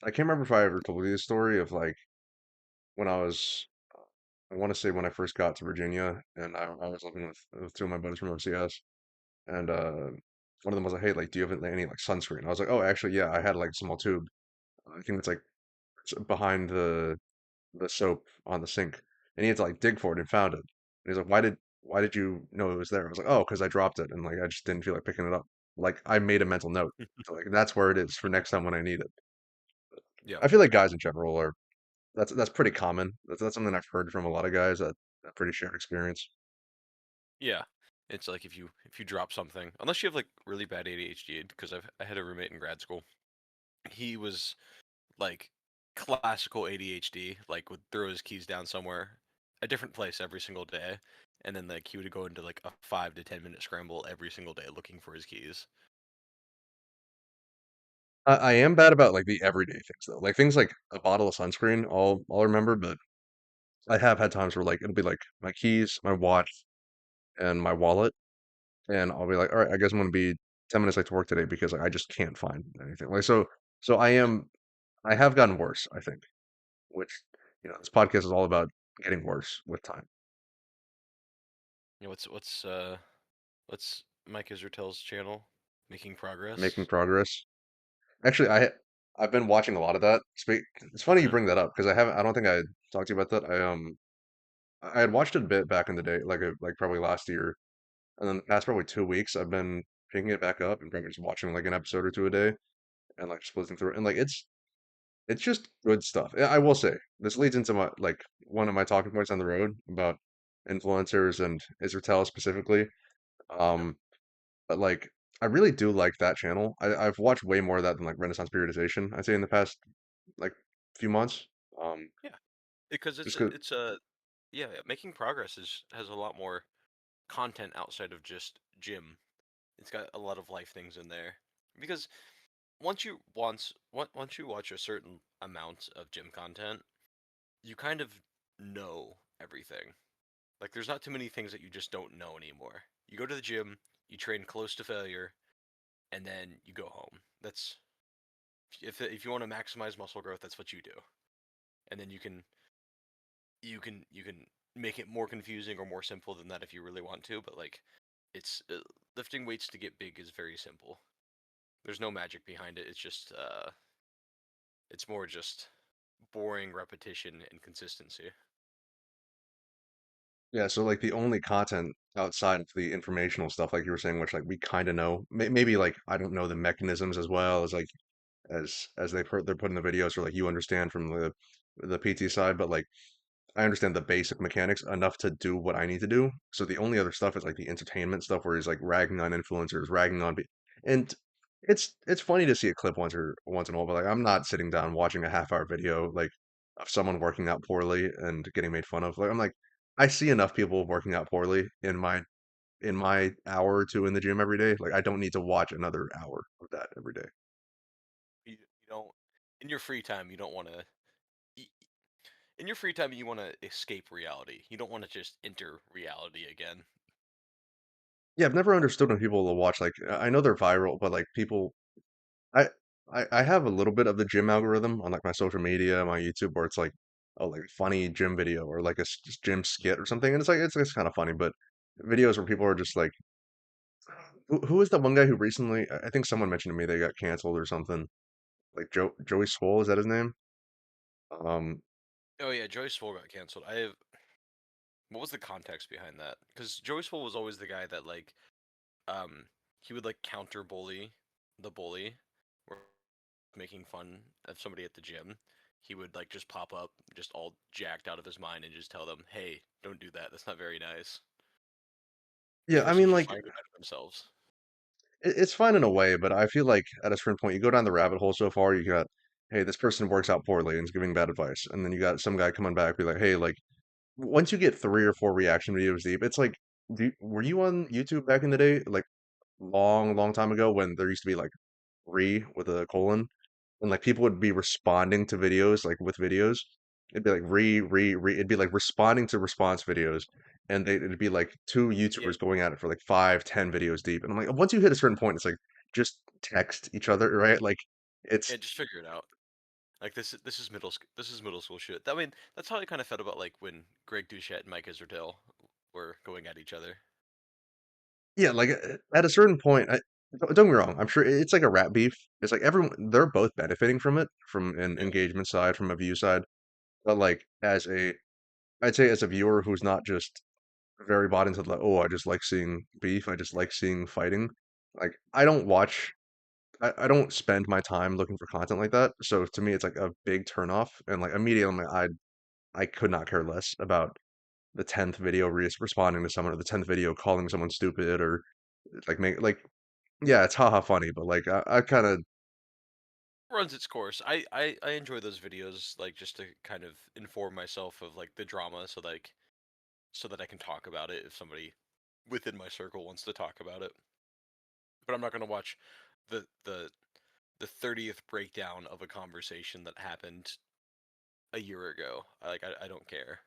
I can't remember if I ever told you the story of like when I was, I want to say when I first got to Virginia, and I was living with two of my buddies from OCS, and one of them was like, "Hey, like, do you have any like sunscreen?" I was like, "Oh, actually, yeah, I had like a small tube. I think it's like behind the soap on the sink." And he had to like dig for it and found it. And he's like, why did you know it was there?" I was like, "Oh, because I dropped it and like I just didn't feel like picking it up." Like I made a mental note. So like that's where it is for next time when I need it. Yeah. I feel like guys in general are that's pretty common. That's something I've heard from a lot of guys that pretty shared experience. Yeah. It's like if you drop something, unless you have like really bad ADHD, because I had a roommate in grad school. He was like classical ADHD, like would throw his keys down somewhere, a different place every single day, and then like he would go into like a 5 to 10 minute scramble every single day looking for his keys. I am bad about like the everyday things though. Like things like a bottle of sunscreen, I'll remember, but I have had times where like it'll be like my keys, my watch, and my wallet, and I'll be like, all right, I guess I'm gonna be 10 minutes late to work today because like I just can't find anything. Like so Yeah. I have gotten worse, I think, which this podcast is all about getting worse with time, You know, what's Mike Israeltel's channel? Making making progress. progress. Actually, I've been watching a lot of that. It's funny you Hmm. bring that up because I don't think I talked to you about that. I had watched it a bit back in the day, like probably last year, and then the past probably 2 weeks, I've been picking it back up and probably just watching like an episode or two a day and like just flipping through it. And like it's just good stuff. I will say this leads into my like one of my talking points on the road about influencers and Israetel specifically. Yep. Um, but like I really do like that channel. I've watched way more of that than like Renaissance periodization, I'd say in the past like few months. Um, Yeah. Because just 'cause it's a yeah, making progress has a lot more content outside of just gym. It's got a lot of life things in there. Because once you watch a certain amount of gym content, you kind of know everything. Like there's not too many things that you just don't know anymore. You go to the gym, you train close to failure, and then you go home. That's if you want to maximize muscle growth, that's what you do. And then you can make it more confusing or more simple than that if you really want to, but like it's lifting weights to get big is very simple. There's no magic behind it. It's more just boring repetition and consistency. yeah, so like the only content outside of the informational stuff, like you were saying, which like we kind of know, maybe like I don't know the mechanisms as well as like as they're putting the videos, or like you understand from the PT side, but like I understand the basic mechanics enough to do what I need to do. So the only other stuff is like the entertainment stuff where he's like ragging on influencers, ragging on and it's funny to see a clip once in a while, but like I'm not sitting down watching a half-hour video like of someone working out poorly and getting made fun of. Like I'm like I see enough people working out poorly in my hour or two in the gym every day. Like I don't need to watch another hour of that every day. You don't in your free time you don't want to in your free time you want to escape reality. You don't want to just enter reality again. Yeah, I've never understood when people will watch like I know they're viral, but like people I I have a little bit of the gym algorithm on like my social media, my YouTube, where it's like, oh, like funny gym video or like a just gym skit or something, and it's like it's kind of funny, but videos where people are just like, who is that one guy who recently? I think someone mentioned to me they got canceled or something. Like Joey Swole, is that his name? Um, Oh yeah, Joey Swoll got canceled. I have What was the context behind that? Because Joey Swoll was always the guy that like um he would like counter bully the bully or making fun of somebody at the gym. He would like just pop up just all jacked out of his mind and just tell them, "Hey, don't do that. That's not very nice." yeah, The I person's mean just like trying to better themselves. it's fine in a way, but I feel like at a certain point you go down the rabbit hole so far, you got, hey, this person works out poorly and is giving bad advice, and then you got some guy coming back be like, hey, like once you get three or four reaction videos deep, it's like, were you on YouTube back in the day, like long time ago when there used to be like re with a colon, and like people would be responding to videos like with videos. It'd be like re. It'd be like responding to response videos, and it'd be like two Yeah, YouTubers going at it for like 5, 10 videos deep. And I'm like, once you hit a certain point, it's like just text each other, right? Like yeah, it's just figure it out. Like this is middle school shit. I mean, that's how I kind of felt about like when Greg Doucette and Mike Israetel were going at each other. Yeah, like at a certain point, don't get me wrong. I'm sure it's like a rap beef. It's like everyone they're both benefiting from it, from an Yeah. engagement side, from a view side. But like I'd say as a viewer who's not just very bought into the oh, I just like seeing beef, I just like seeing fighting. Like I don't watch, I don't spend my time looking for content like that. So to me, it's like a big turnoff, and like immediately, I'm like, I could not care less about the 10th video responding to someone or the 10th video calling someone stupid or like make like yeah, it's haha funny, but like I kind of Runs its course. I enjoy those videos like just to kind of inform myself of like the drama so that I can talk about it if somebody within my circle wants to talk about it. But I'm not going to watch the the the 30th breakdown of a conversation that happened a year ago. I don't care.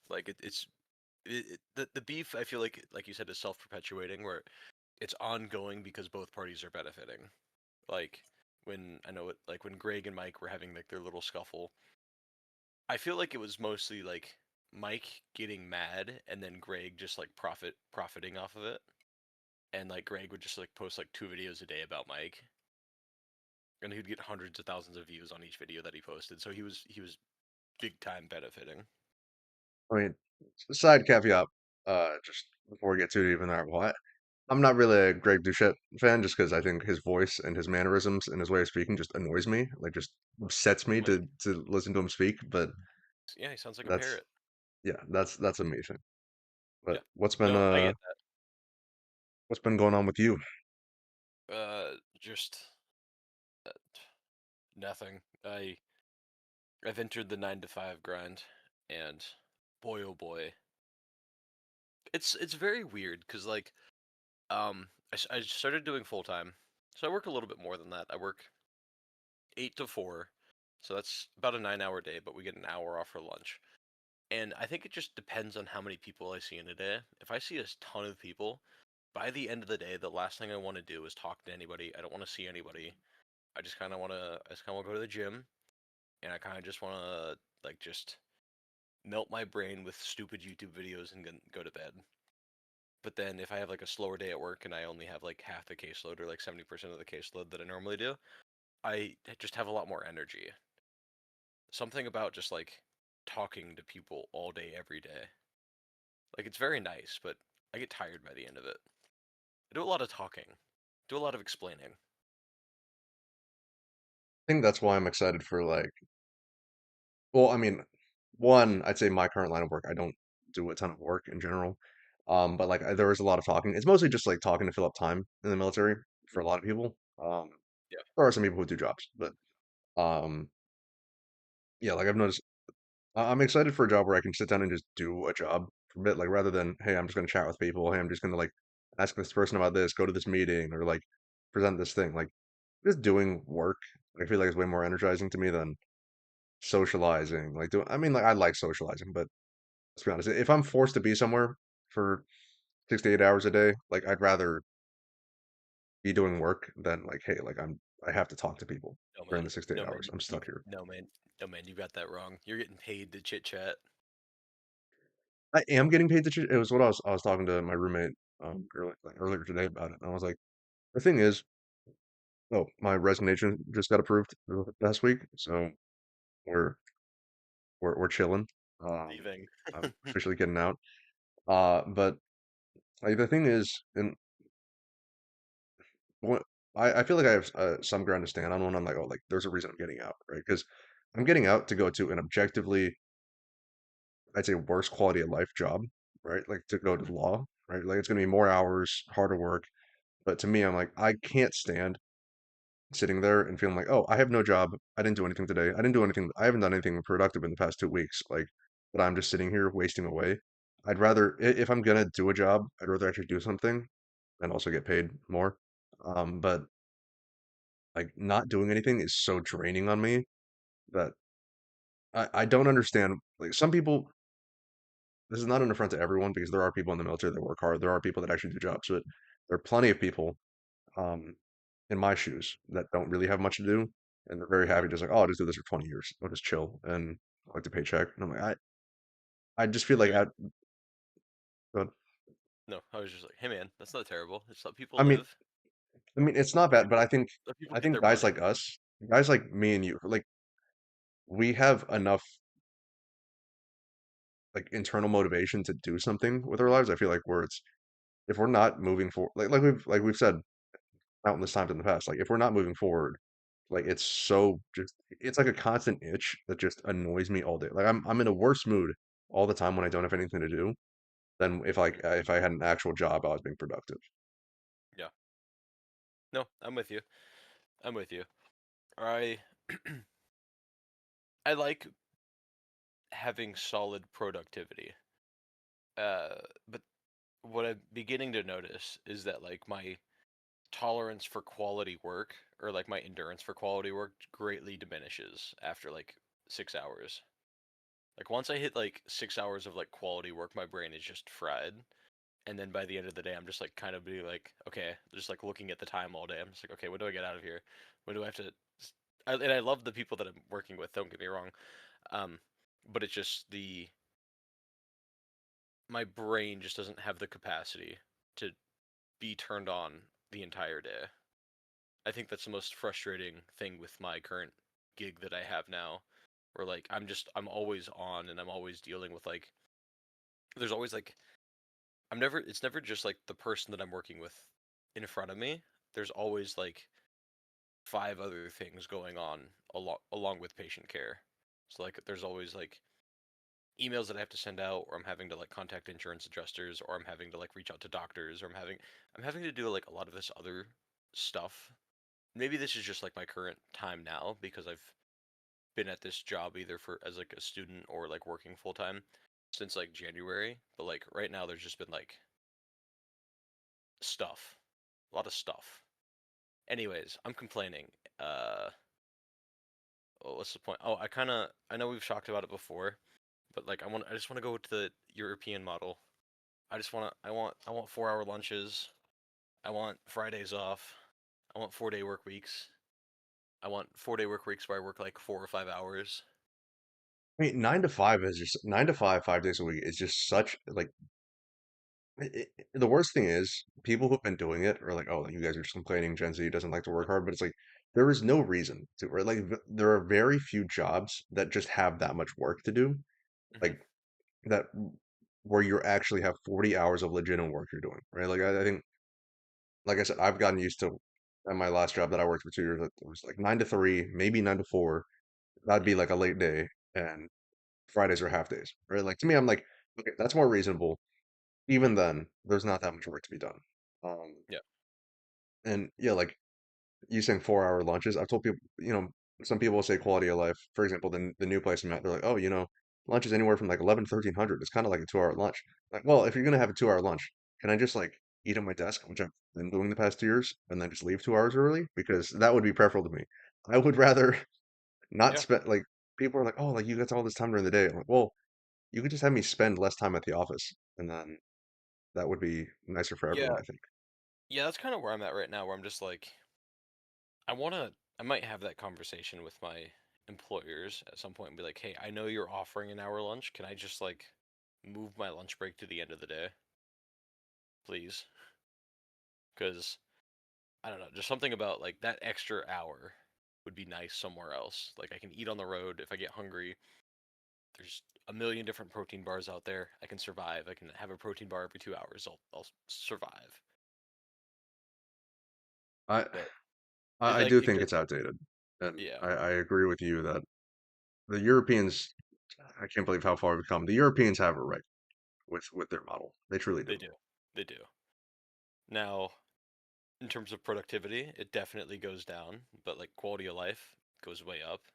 Like the beef I feel like you said is self-perpetuating where it's ongoing because both parties are benefiting. Like when I know it like when Greg and Mike were having like their little scuffle, I feel like it was mostly like Mike getting mad and then Greg just like profiting off of it. And like Greg would just like post like 2 videos a day about Mike and he'd get hundreds of thousands of views on each video that he posted. So he was big time benefiting. I mean, side caveat, just before we get too deep in that, well, I'm not really a Greg Doucette fan just because I think his voice and his mannerisms and his way of speaking just annoys me, like just upsets me Wait, to listen to him speak. But yeah, he sounds like a that's parrot. yeah, that's a me thing. But Yeah. No, I get what's been going on with you? that. Just uh, nothing. I've entered the 9 to 5 grind, and boy oh boy, it's very weird because like I started doing full time, so I work a little bit more than that. I work 8 to 4, so that's about a 9 hour day, but we get an hour off for lunch. And I think it just depends on how many people I see in a day. If I see a ton of people, by the end of the day, the last thing I want to do is talk to anybody. I don't want to see anybody. I just kind of want to go to the gym, and I kind of just want to like just melt my brain with stupid YouTube videos and go to bed. But then if I have like a slower day at work and I only have like half the caseload or like 70% of the caseload that I normally do, I just have a lot more energy. Something about just like talking to people all day, every day. Like it's very nice, but I get tired by the end of it. I do a lot of talking, do a lot of explaining. I think that's why I'm excited for like, well, I mean, one, I'd say my current line of work, I don't do a ton of work in general. But like there is a lot of talking. It's mostly just like talking to fill up time in the military for a lot of people. Yeah, There are some people who do jobs, but um, yeah, like I've noticed, I'm excited for a job where I can sit down and just do a job for a bit, like rather than, hey, I'm just gonna chat with people, hey, I'm just gonna like ask this person about this, go to this meeting, or like present this thing. Like just doing work, I feel like is way more energizing to me than socializing. Like I mean, like I like socializing, but let's be honest, if I'm forced to be somewhere for 6 to 8 hours a day, like I'd rather be doing work than like, hey, like I have to talk to people no during man, the 6 to 8 hours. you, I'm stuck here. no man, no man, you got that wrong. You're getting paid to chit chat. I am getting paid to. It was what I was talking to my roommate earlier today about it. And I was like, the thing is, oh, my resignation just got approved last week, so we're we're chilling. Um, Leaving. I'm officially getting out. But like the thing is, and what I feel like I have some ground to stand on when I'm like, oh, like there's a reason I'm getting out, right? Because I'm getting out to go to an objectively, I'd say, worse quality of life job, right? Like to go to law, right? Like it's gonna be more hours, harder work. But to me, I'm like, I can't stand sitting there and feeling like, oh, I have no job. I didn't do anything today. I didn't do anything. I haven't done anything productive in the past 2 weeks. Like, but I'm just sitting here wasting away. I'd rather, if I'm gonna do a job, I'd rather actually do something and also get paid more. But like not doing anything is so draining on me that I don't understand. Like some people, this is not an affront to everyone because there are people in the military that work hard. There are people that actually do jobs, but there are plenty of people um, in my shoes that don't really have much to do. and they're very Hmm. happy, just like, oh, I'll just do this for 20 years. I'll just chill and collect a paycheck. And I'm like, I just feel like Okay. but No, I was just like, hey man, that's not terrible. It's let I people mean, live. it's not Let bad, people but let people I get think their guys money. like us, guys like me and you, like we have enough like internal motivation to do something with our lives. I feel like where it's if we're not moving forward, like we've said countless times in the past, like if we're not moving forward, like it's so just it's like a constant itch that just annoys me all day. Like I'm in a worse mood all the time when I don't have anything to do than Hmm. if I had an actual job I was being productive. Yeah. No, I'm with you. I'm with you. I I like having solid productivity. But what I'm beginning to notice is that like my tolerance for quality work or like my endurance for quality work greatly diminishes after like 6 hours. Like once I hit like 6 hours of like quality work, my brain is just fried. And then by the end of the day, I'm just like kind of being like, okay, just like looking at the time all day. I'm just like, okay, when do I get out of here? When do I have to? And I love the people that I'm working with. Don't get me wrong. Um, but it's just my brain just doesn't have the capacity to be turned on the entire day. I think that's the most frustrating thing with my current gig that I have now, where like I'm always on and I'm always dealing with like there's always like it's never just like the person that I'm working with in front of me. There's always like five other things going on along with patient care. So like there's always like emails that I have to send out, or I'm having to like contact insurance adjusters, or I'm having to like reach out to doctors, or I'm having to do like a lot of this other stuff. Maybe this is just like my current time now because I've been at this job either for as like a student or like working full time since like January. But like right now there's just been like stuff. A lot of stuff. Anyways, I'm complaining. Uh oh, what's the point? Oh, I know we've talked about it before, but like I just want to go to the European model. I want 4 hour lunches. I want Fridays off. I want 4 day work weeks. I want 4 day work weeks where I work like 4 or 5 hours. I mean, 9 to 5 is just 9 to 5, 5 days a week is just such like the worst thing is people who've been doing it are like, oh, you guys are just complaining. Gen Z doesn't like to work hard, but it's like there is no reason to. Right? Like there are very few jobs that just have that much work to do, Hmm. like that where you actually have 40 hours of legitimate work you're doing. Right? Like I think, like I said, I've gotten used to at my last job that I worked for 2 years. It was like 9 to 3, maybe 9 to 4. That'd be Hmm. like a late day, and Fridays are half days. Right? Like to me, I'm like, okay, that's more reasonable. Even then, there's not that much work to be done. Um, Yeah. and yeah, like you saying 4 hour lunches. I've told people, some people say quality of life. For example, the new place I'm at, they're like, oh, lunch is anywhere from like 11 1300. It's kind of like a 2 hour lunch. Like, well, if you're gonna have a 2 hour lunch, can I just like eat at my desk, which I've been doing the past 2 years, and then just leave 2 hours early? Because that would be preferable to me. I would rather not Yeah. spend like people are like, oh, like you got all this time during the day. I'm like, well, you could just have me spend less time at the office, and then that would be nicer for Yeah. everyone, I think. Yeah, that's kind of where I'm at right now, where I'm just like, I might have that conversation with my employers at some point and be like, hey, I know you're offering an hour lunch. Can I just like move my lunch break to the end of the day, please? Because I don't know, just something about like that extra hour would be nice somewhere else. Like I can eat on the road if I get hungry. There's a million different protein bars out there. I can survive. I can have a protein bar every 2 hours. I'll survive. I But I do it think just it's outdated, and yeah, I agree with you that the Europeans. I can't believe how far we've come. The Europeans have it right with their model. They truly they do. do. They do. Now, in terms of productivity, it definitely goes down, but like quality of life goes way up.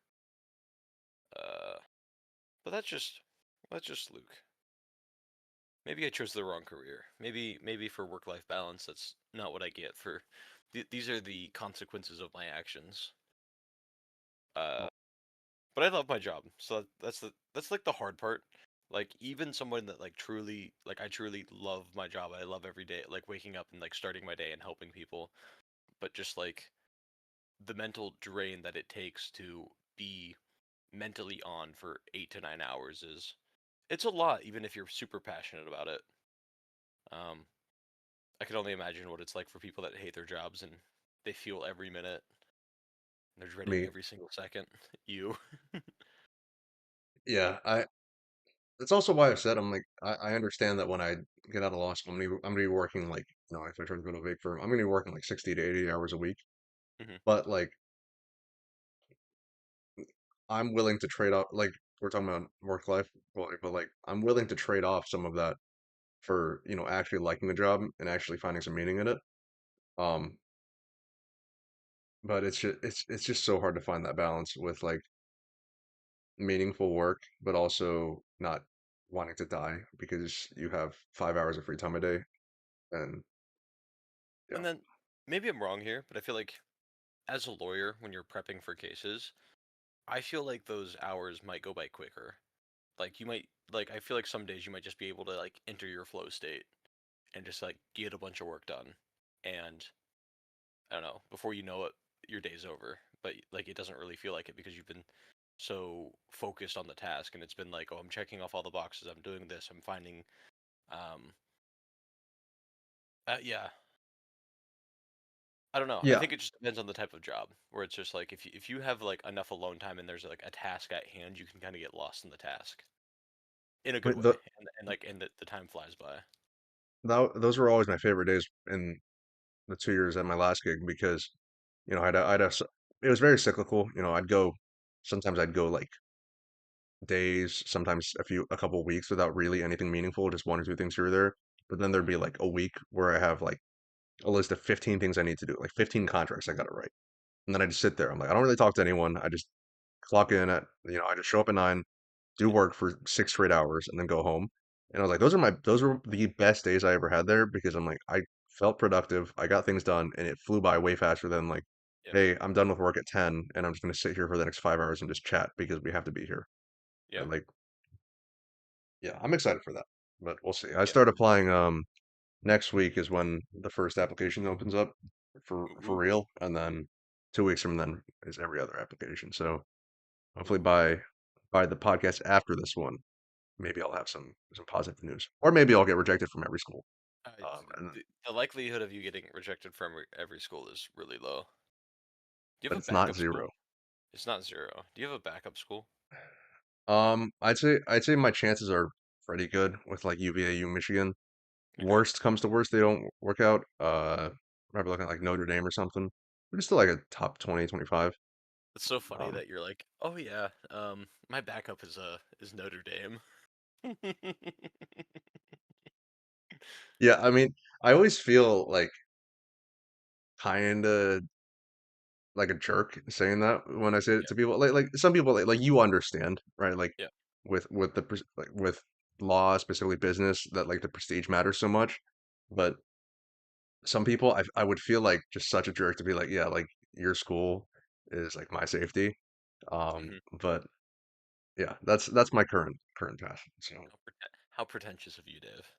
Uh, but that's just Luke. Maybe I chose the wrong career. Maybe for work-life balance, that's not what I get for. These are the consequences of my actions. Uh, but I love my job, so that's like the hard part. Like even someone that like truly like I truly love my job. I love every day, like waking up and like starting my day and helping people. But just like the mental drain that it takes to be mentally on for 8 to 9 hours is it's a lot, even if you're super passionate about it. Um, I can only imagine what it's like for people that hate their jobs and they feel every minute. They're dreading Me, every single second. You. yeah, I. That's also why I said I'm like I understand that when I get out of law school, I'm gonna be working like if I try to go to a big firm, I'm gonna be working like 60 to 80 hours a week. Hmm. But like I'm willing to trade off like we're talking about work life, but like I'm willing to trade off some of that for actually liking the job and actually finding some meaning in it. Um, but it's just so hard to find that balance with like meaningful work, but also not wanting to die because you have 5 hours of free time a day. And yeah, And then maybe I'm wrong here, but I feel like as a lawyer, when you're prepping for cases, I feel like those hours might go by quicker. Like you might like I feel like some days you might just be able to like enter your flow state and just like get a bunch of work done. And I don't know, before you know it, your day's over. But like it doesn't really feel like it because you've been so focused on the task and it's been like, oh, I'm checking off all the boxes, I'm doing this, I'm finding um yeah, I don't know. I yeah, think it just depends on the type of job. Where it's just like if you have like enough alone time and there's like a task at hand, you can kind of get lost in the task in a good but way, and like and the time flies by. those were always my favorite days in the 2 years at my last gig because it was very cyclical. Sometimes I'd go like days, sometimes a couple weeks without really anything meaningful, just one or two things here or there. But then there'd Mhm. be like a week where I have like a list of 15 things I need to do, like 15 contracts I gotta write. And then I just sit there. I'm like, I don't really talk to anyone. I just clock in I just show up at 9, do Yeah, work for 6 straight hours, and then go home. And I was like, those were the best days I ever had there because I'm like, I felt productive. I got things done, and it flew by way faster than like, yeah, hey, I'm done with work at 10, and I'm just gonna sit here for the next 5 hours and just chat because we have to be here. yeah, And like, yeah, I'm excited for that, but we'll see. I yeah. start applying. Next week is when the first application opens up Ooh, for ooh, real, and then 2 weeks from then is every other application. So hopefully ooh. by the podcast after this one, maybe I'll have some positive news, or maybe I'll get rejected from every school. And The likelihood of you getting rejected from every school is really low. Do you but have a it's not backup school? zero. It's not zero. Do you have a backup school? I'd say my chances are pretty good with like UVA, Michigan. Okay. Worst comes to worst, they don't work out. Probably looking at like Notre Dame or something. But it's still like a top 20, 25. It's so funny Um, that you're like, oh yeah, my backup is Notre Dame. yeah, I mean, I always feel like kind of like a jerk saying that when I say it Yeah, to people. Like some people like you understand, right? Like yeah, with like with law, specifically business, that like the prestige matters so much. But some people, I would feel like just such a jerk to be like, yeah, like your school is like my safety. hmm. But yeah, that's my current path. So How pretentious of you, Dave.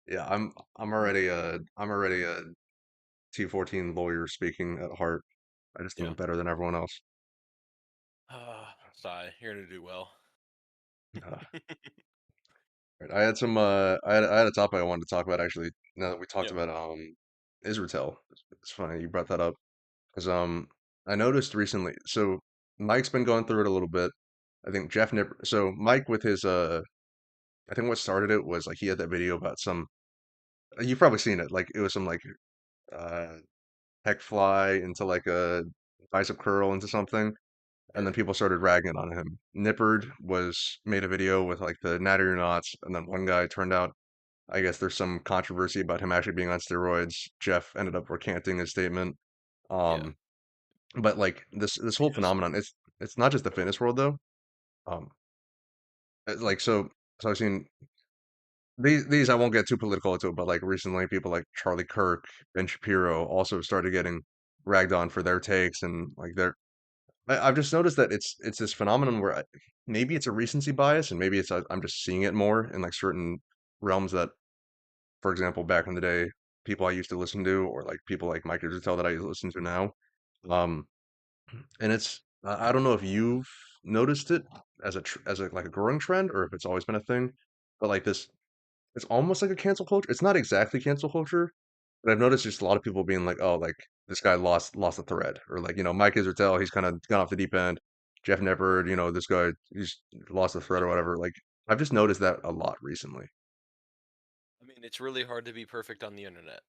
yeah, I'm already a T14 lawyer speaking at heart. I just think Yeah. I'm better than everyone else. Sigh. You're gonna do well. Uh, right, I had some I had a topic I wanted to talk about actually. Now that we talked Yeah. about Israetel, it's funny you brought that up because I noticed recently. So Mike's been going through it a little bit. I think Jeff Nipper. So Mike with his I think what started it was like he had that video about some. You've probably seen it. Like it was some like uh heck fly into like a bicep curl into something, and then Yeah. people started ragging on him. Nippard was made a video with like the natty or nots, and then one guy turned out. I guess there's some controversy about him actually being on steroids. Jeff ended up recanting his statement. Yeah. Um, but like this whole Yes. phenomenon, it's not just the fitness world though. Um, like so I've seen these I won't get too political into it, but like recently people like Charlie Kirk, Ben Shapiro also started getting ragged on for their takes and like I've just noticed that it's this phenomenon where maybe it's a recency bias and maybe I'm just seeing it more in like certain realms that, for example, back in the day, people I used to listen to or like people like Mike Israetel that I listen to now. And it's I don't know if you've noticed it as as a like a growing trend or if it's always been a thing, but like this, it's almost like a cancel culture. It's not exactly cancel culture, but I've noticed just a lot of people being like, oh, like this guy lost the thread, or like Mike Israetel, he's kind of gone off the deep end. Jeff Nippard, this guy he's lost the thread or Yeah. whatever. Like I've just noticed that a lot recently. I mean, it's really hard to be perfect on the internet.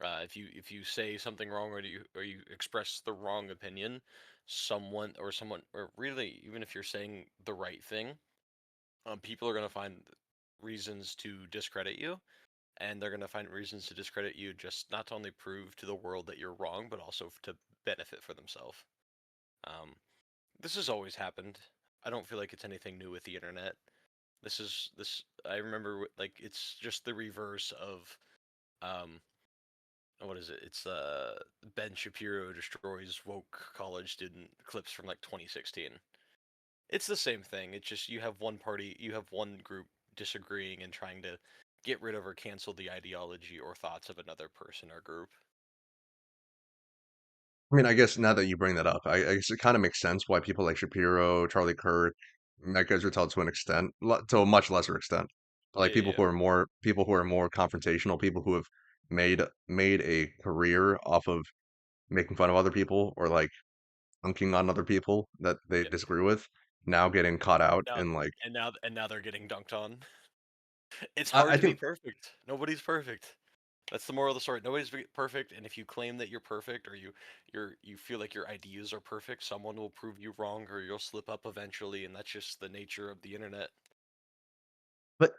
If you say something wrong or you express the wrong opinion, someone or really even if you're saying the right thing, people are gonna find reasons to discredit you, and they're gonna find reasons to discredit you just not to only prove to the world that you're wrong, but also to benefit for themselves. Um, this has always happened. I don't feel like it's anything new with the internet. This. I remember like it's just the reverse of um what is it? It's Ben Shapiro destroys woke college student clips from like 2016. It's the same thing. It's just you have one group disagreeing and trying to get rid of or cancel the ideology or thoughts of another person or group. I mean, I guess now that you bring that up, I guess it kind of makes sense why people like Shapiro, Charlie Kirk, Mike Israetel to an extent, to a much lesser extent, Yeah, like yeah, people who are more confrontational, people who have made a career off of making fun of other people or like unking on other people that they yeah. disagree with, now getting caught out Now and like and now they're getting dunked on. It's hard I to be think. perfect. Nobody's perfect. That's the moral of the story. Perfect, and if you claim that you're perfect or you feel like your ideas are perfect, someone will prove you wrong or you'll slip up eventually, and that's just the nature of the internet. but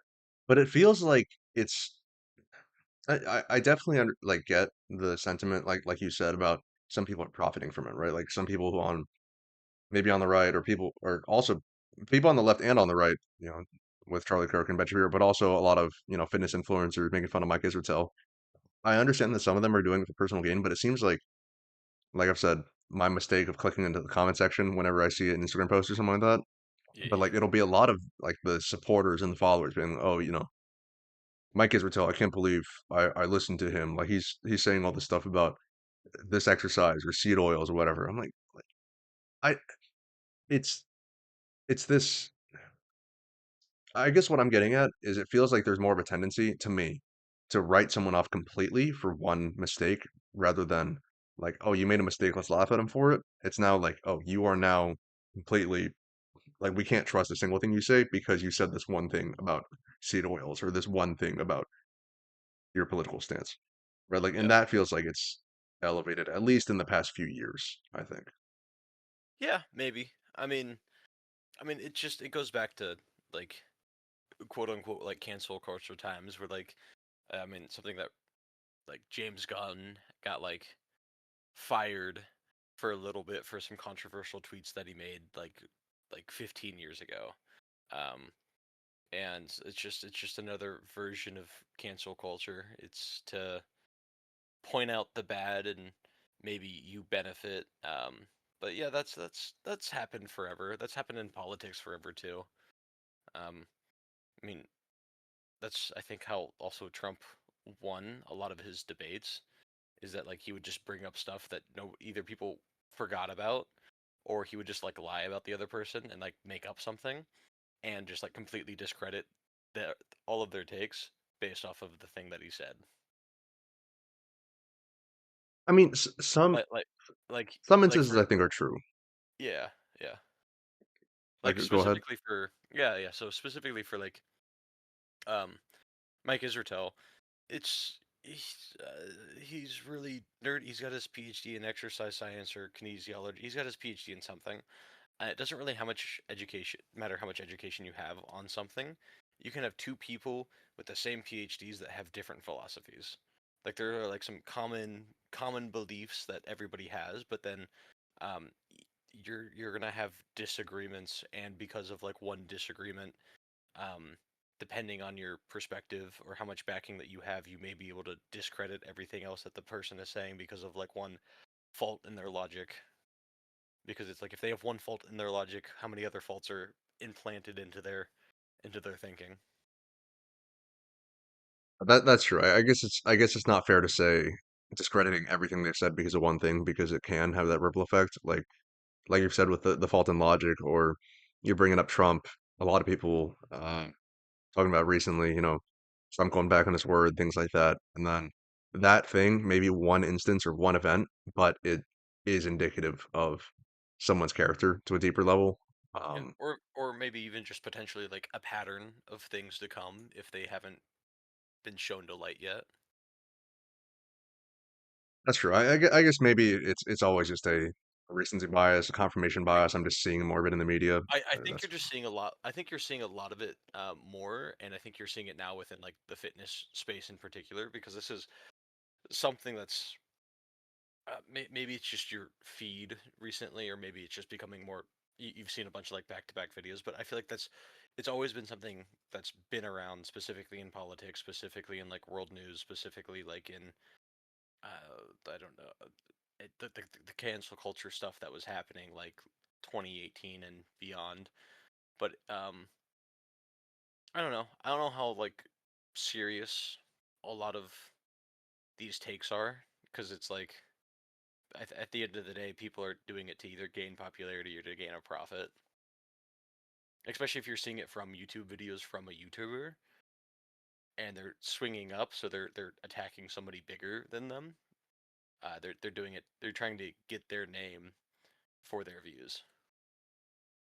but it feels like it's I definitely like get the sentiment like you said about some people are profiting from it, right? Like some people who on maybe on the right or people or also people on the left and on the right, with Charlie Kirk and Ben Shapiro, but also a lot of, fitness influencers making fun of Mike Israetel. I understand that some of them are doing it for personal gain, but it seems like I've said, my mistake of clicking into the comment section whenever I see an Instagram post or something like that. Yeah, But yeah, like it'll be a lot of like the supporters and the followers being, oh, Mike Israetel, I can't believe I listened to him. Like he's saying all this stuff about this exercise or seed oils or whatever. I'm like I it's it's this I guess what I'm getting at is it feels like there's more of a tendency to me to write someone off completely for one mistake rather than like, oh, you made a mistake, let's laugh at him for it. It's now like, oh, you are now completely like we can't trust a single thing you say because you said this one thing about seed oils or this one thing about your political stance. Right? Like and yeah, that feels like it's elevated, at least in the past few years, I think. yeah. Maybe. I mean, it goes back to like quote unquote like cancel culture times where like I mean something that like James Gunn got like fired for a little bit for some controversial tweets that he made like 15 years ago. Um, and it's just another version of cancel culture. It's to point out the bad and maybe you benefit. But yeah, that's happened forever. That's happened in politics forever too. Um, I mean, that's I think how also Trump won a lot of his debates is that like he would just bring up stuff that no either people forgot about or he would just like lie about the other person and like make up something and just like completely discredit their all of their takes based off of the thing that he said. I mean, Like like like some like instances for I think are true. yeah, yeah. Like Like go ahead. specifically for yeah, yeah. So specifically for like um Mike Israetel, he's really nerd. He's got his PhD in exercise science or kinesiology. He's got his PhD in something. It doesn't really matter how much education you have on something. You can have two people with the same PhDs that have different philosophies. Like there are like some common beliefs that everybody has, but then you're gonna have disagreements, and because of like one disagreement, um, depending on your perspective or how much backing that you have, you may be able to discredit everything else that the person is saying because of like one fault in their logic. Because it's like if they have one fault in their logic, how many other faults are implanted into their thinking? That's true. I guess it's not fair to say. discrediting everything they've said because of one thing because it can have that ripple effect. Like you've said with the fault in logic, or you're bringing up Trump. A lot of people talking about recently, Trump going back on his word, things like that, and then that thing, maybe one instance or one event, but it is indicative of someone's character to a deeper level. Yeah, Um, or maybe even just potentially like a pattern of things to come if they haven't been shown to light yet. that's true. I guess maybe it's always just a recency bias, a confirmation I bias. I'm just seeing more of it in the media. I think That's you're just seeing a lot. I think you're seeing a lot of it more, and I think you're seeing it now within like the fitness space in particular because this is something that's maybe it's just your feed recently, or maybe it's just becoming more. You've seen a bunch of like back-to-back videos, but I feel like that's it's always been something that's been around, specifically in politics, specifically in like world news, specifically like in I don't know the cancel culture stuff that was happening like 2018 and beyond. But I don't know. I don't know how like serious a lot of these takes are because it's like at the end of the day, people are doing it to either gain popularity or to gain a profit. Especially if you're seeing it from YouTube videos from a YouTuber and they're swinging up, so they're attacking somebody bigger than them. They're doing it. They're trying to get their name for their views.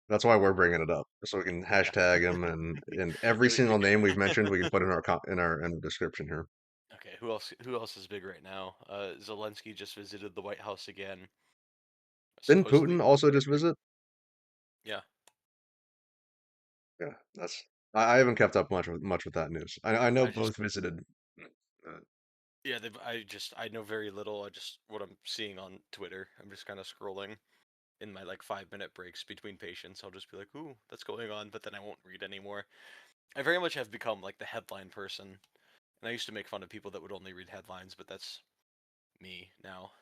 that's why we're bringing it up, so we can Yeah. hashtag him and every Yeah. single name we've mentioned we can put in our in the description here. Okay. Who else? Who else is big right now? Zelensky just visited the White House again. Didn't Supposedly. Putin also just visit? Yeah. Yeah, I haven't kept up much with that news. I know I just both visited. Uh, yeah. I know very little. I just what I'm seeing on Twitter. I'm just kind of scrolling in my like 5 minute breaks between patients. I'll just be like, ooh, that's going on, but then I won't read anymore. I very much have become like the headline person, and I used to make fun of people that would only read headlines, but that's me now.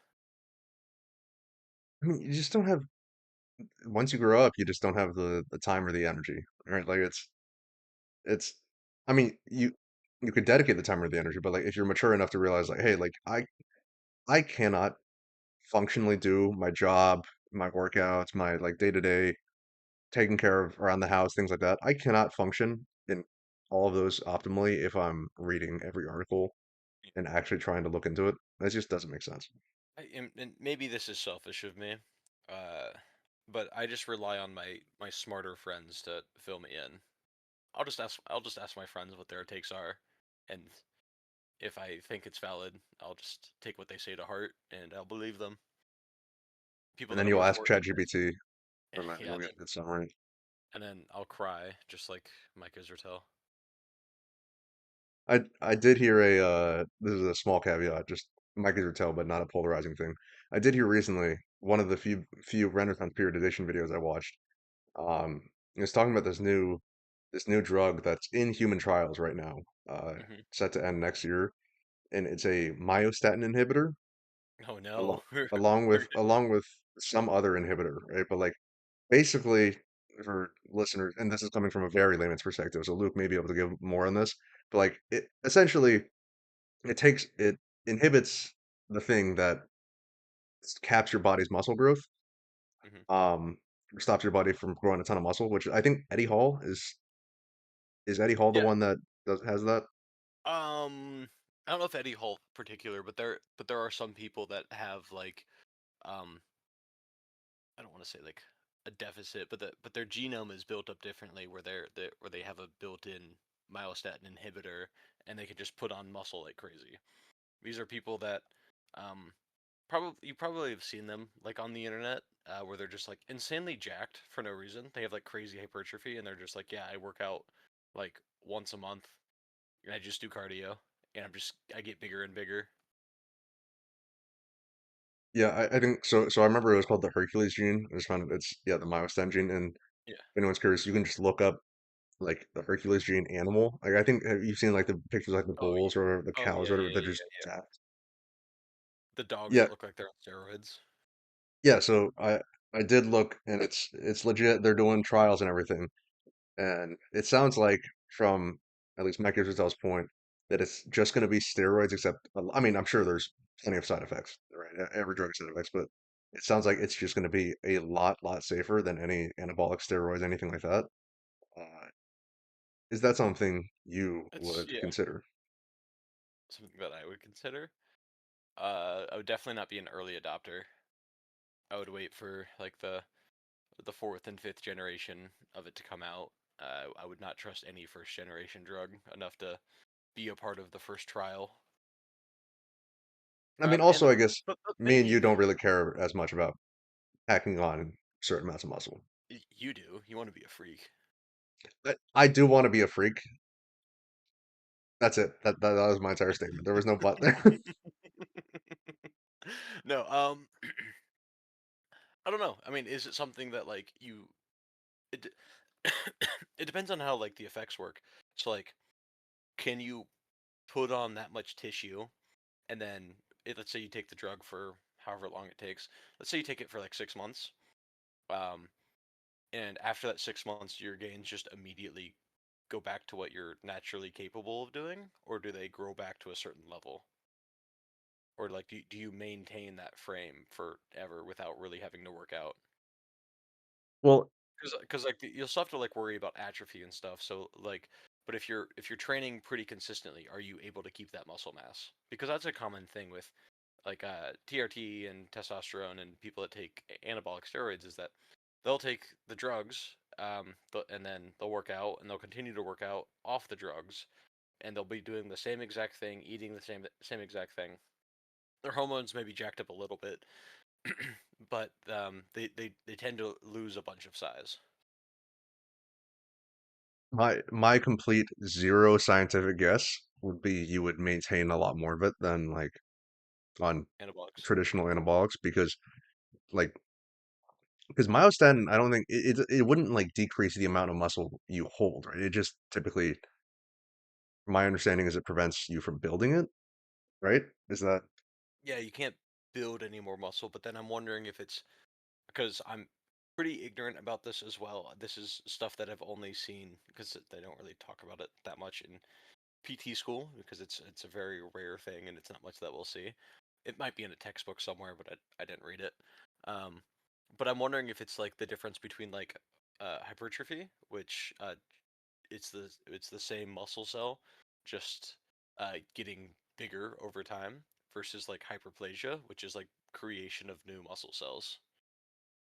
I mean, you just don't have. Once you grow up, you just don't have the time or the energy, right? Like it's. I mean, you could dedicate the time or the energy, but like if you're mature enough to realize, like, hey, like I cannot functionally do my job, my workouts, my like day to day taking care of around the house, things like that. I cannot function in all of those optimally if I'm reading every article and actually trying to look into it. That just doesn't make sense. And maybe this is selfish of me, uh, but I just rely on my smarter friends to fill me in. I'll just ask my friends what their takes are, and if I think it's valid, I'll just take what they say to heart and I'll believe them. People And that then are you'll more ask fortunate, ChatGPT, and then yeah, you'll get a good summary. and then I'll cry just like Mike Israetel. I did hear a this is a small caveat, just Mike Israetel, but not a polarizing thing. I did hear recently one of the few Renaissance Period Edition videos I watched. It was talking about this new drug that's in human trials right now, Hmm. set to end next year, and it's a myostatin inhibitor Oh no, along along with okay. along with some other inhibitor, right? But like basically for listeners, and this is coming from a very layman's perspective, so Luke may be able to give more on this, but like it essentially it inhibits the thing that caps your body's muscle growth, Hmm. um, stops your body from growing a ton of muscle, which I think Eddie Hall is Eddie Hall the Yeah. one that has that? I don't know if Eddie Hall particular, but there are some people that have like um I don't want to say like a deficit, but their genome is built up differently where where they have a built-in myostatin inhibitor and they can just put on muscle like crazy. These are people that um probably you probably have seen them like on the internet where they're just like insanely jacked for no reason. They have like crazy hypertrophy and they're just like, yeah, I work out like once a month and I just do cardio and I get bigger and bigger. Yeah, I think so. So I remember it was called the Hercules gene. I just found it's yeah the myostatin gene. And Yeah. if anyone's curious, you can just look up like the Hercules gene animal. Like I think have you seen like the pictures like the Oh bulls or the yeah. Oh cows yeah, or yeah, whatever that yeah, are just yeah, yeah. jacked? The dogs Yeah, that look like they're on steroids. yeah. So I did look, and it's legit. They're doing trials and everything, and it sounds like from at least Mike Israel's point that it's just going to be steroids. Except I mean, I'm sure there's plenty of side effects, right? Every drug has side effects, but it sounds like it's just going to be a lot safer than any anabolic steroids, anything like that. Uh, is that something you It's would yeah, consider? something that I would consider. I would definitely not be an early adopter. I would wait for like the fourth and fifth generation of it to come out. I would not trust any first generation drug enough to be a part of the first trial. I mean, And also, I guess but me and you don't really care as much about packing on certain amounts of muscle. you do. You want to be a freak. But I do want to be a freak. That's it. That was my entire statement. There was no but there. No, I don't know. I mean, is it something that like you? It d- it depends on how like the effects work. So like, can you put on that much tissue, and then let's say you take the drug for however long it takes. Let's say you take it for like 6 months. Um, and after that 6 months, your gains just immediately go back to what you're naturally capable of doing, or do they grow back to a certain level? Or like, do you maintain that frame forever without really having to work out? Well, Because like you'll still have to like worry about atrophy and stuff. So like, but if you're training pretty consistently, are you able to keep that muscle mass? Because that's a common thing with like TRT and testosterone and people that take anabolic steroids is that they'll take the drugs and then they'll work out and they'll continue to work out off the drugs and they'll be doing the same exact thing, eating the same exact thing. Their hormones may be jacked up a little bit, but they tend to lose a bunch of size. my complete zero scientific guess would be you would maintain a lot more of it than like on Anabolics. traditional anabolics like because myostatin, I don't think it wouldn't like decrease the amount of muscle you hold, right? It just typically, my understanding is it prevents you from building it, right? Is that Yeah, you can't build any more muscle, but then I'm wondering if it's because I'm pretty ignorant about this as well. This is stuff that I've only seen because they don't really talk about it that much in PT school because it's a very rare thing and it's not much that we'll see. It might be in a textbook somewhere, but I didn't read it. Um, but I'm wondering if it's like the difference between like hypertrophy, which it's the same muscle cell, just getting bigger over time, versus like hyperplasia, which is like creation of new muscle cells.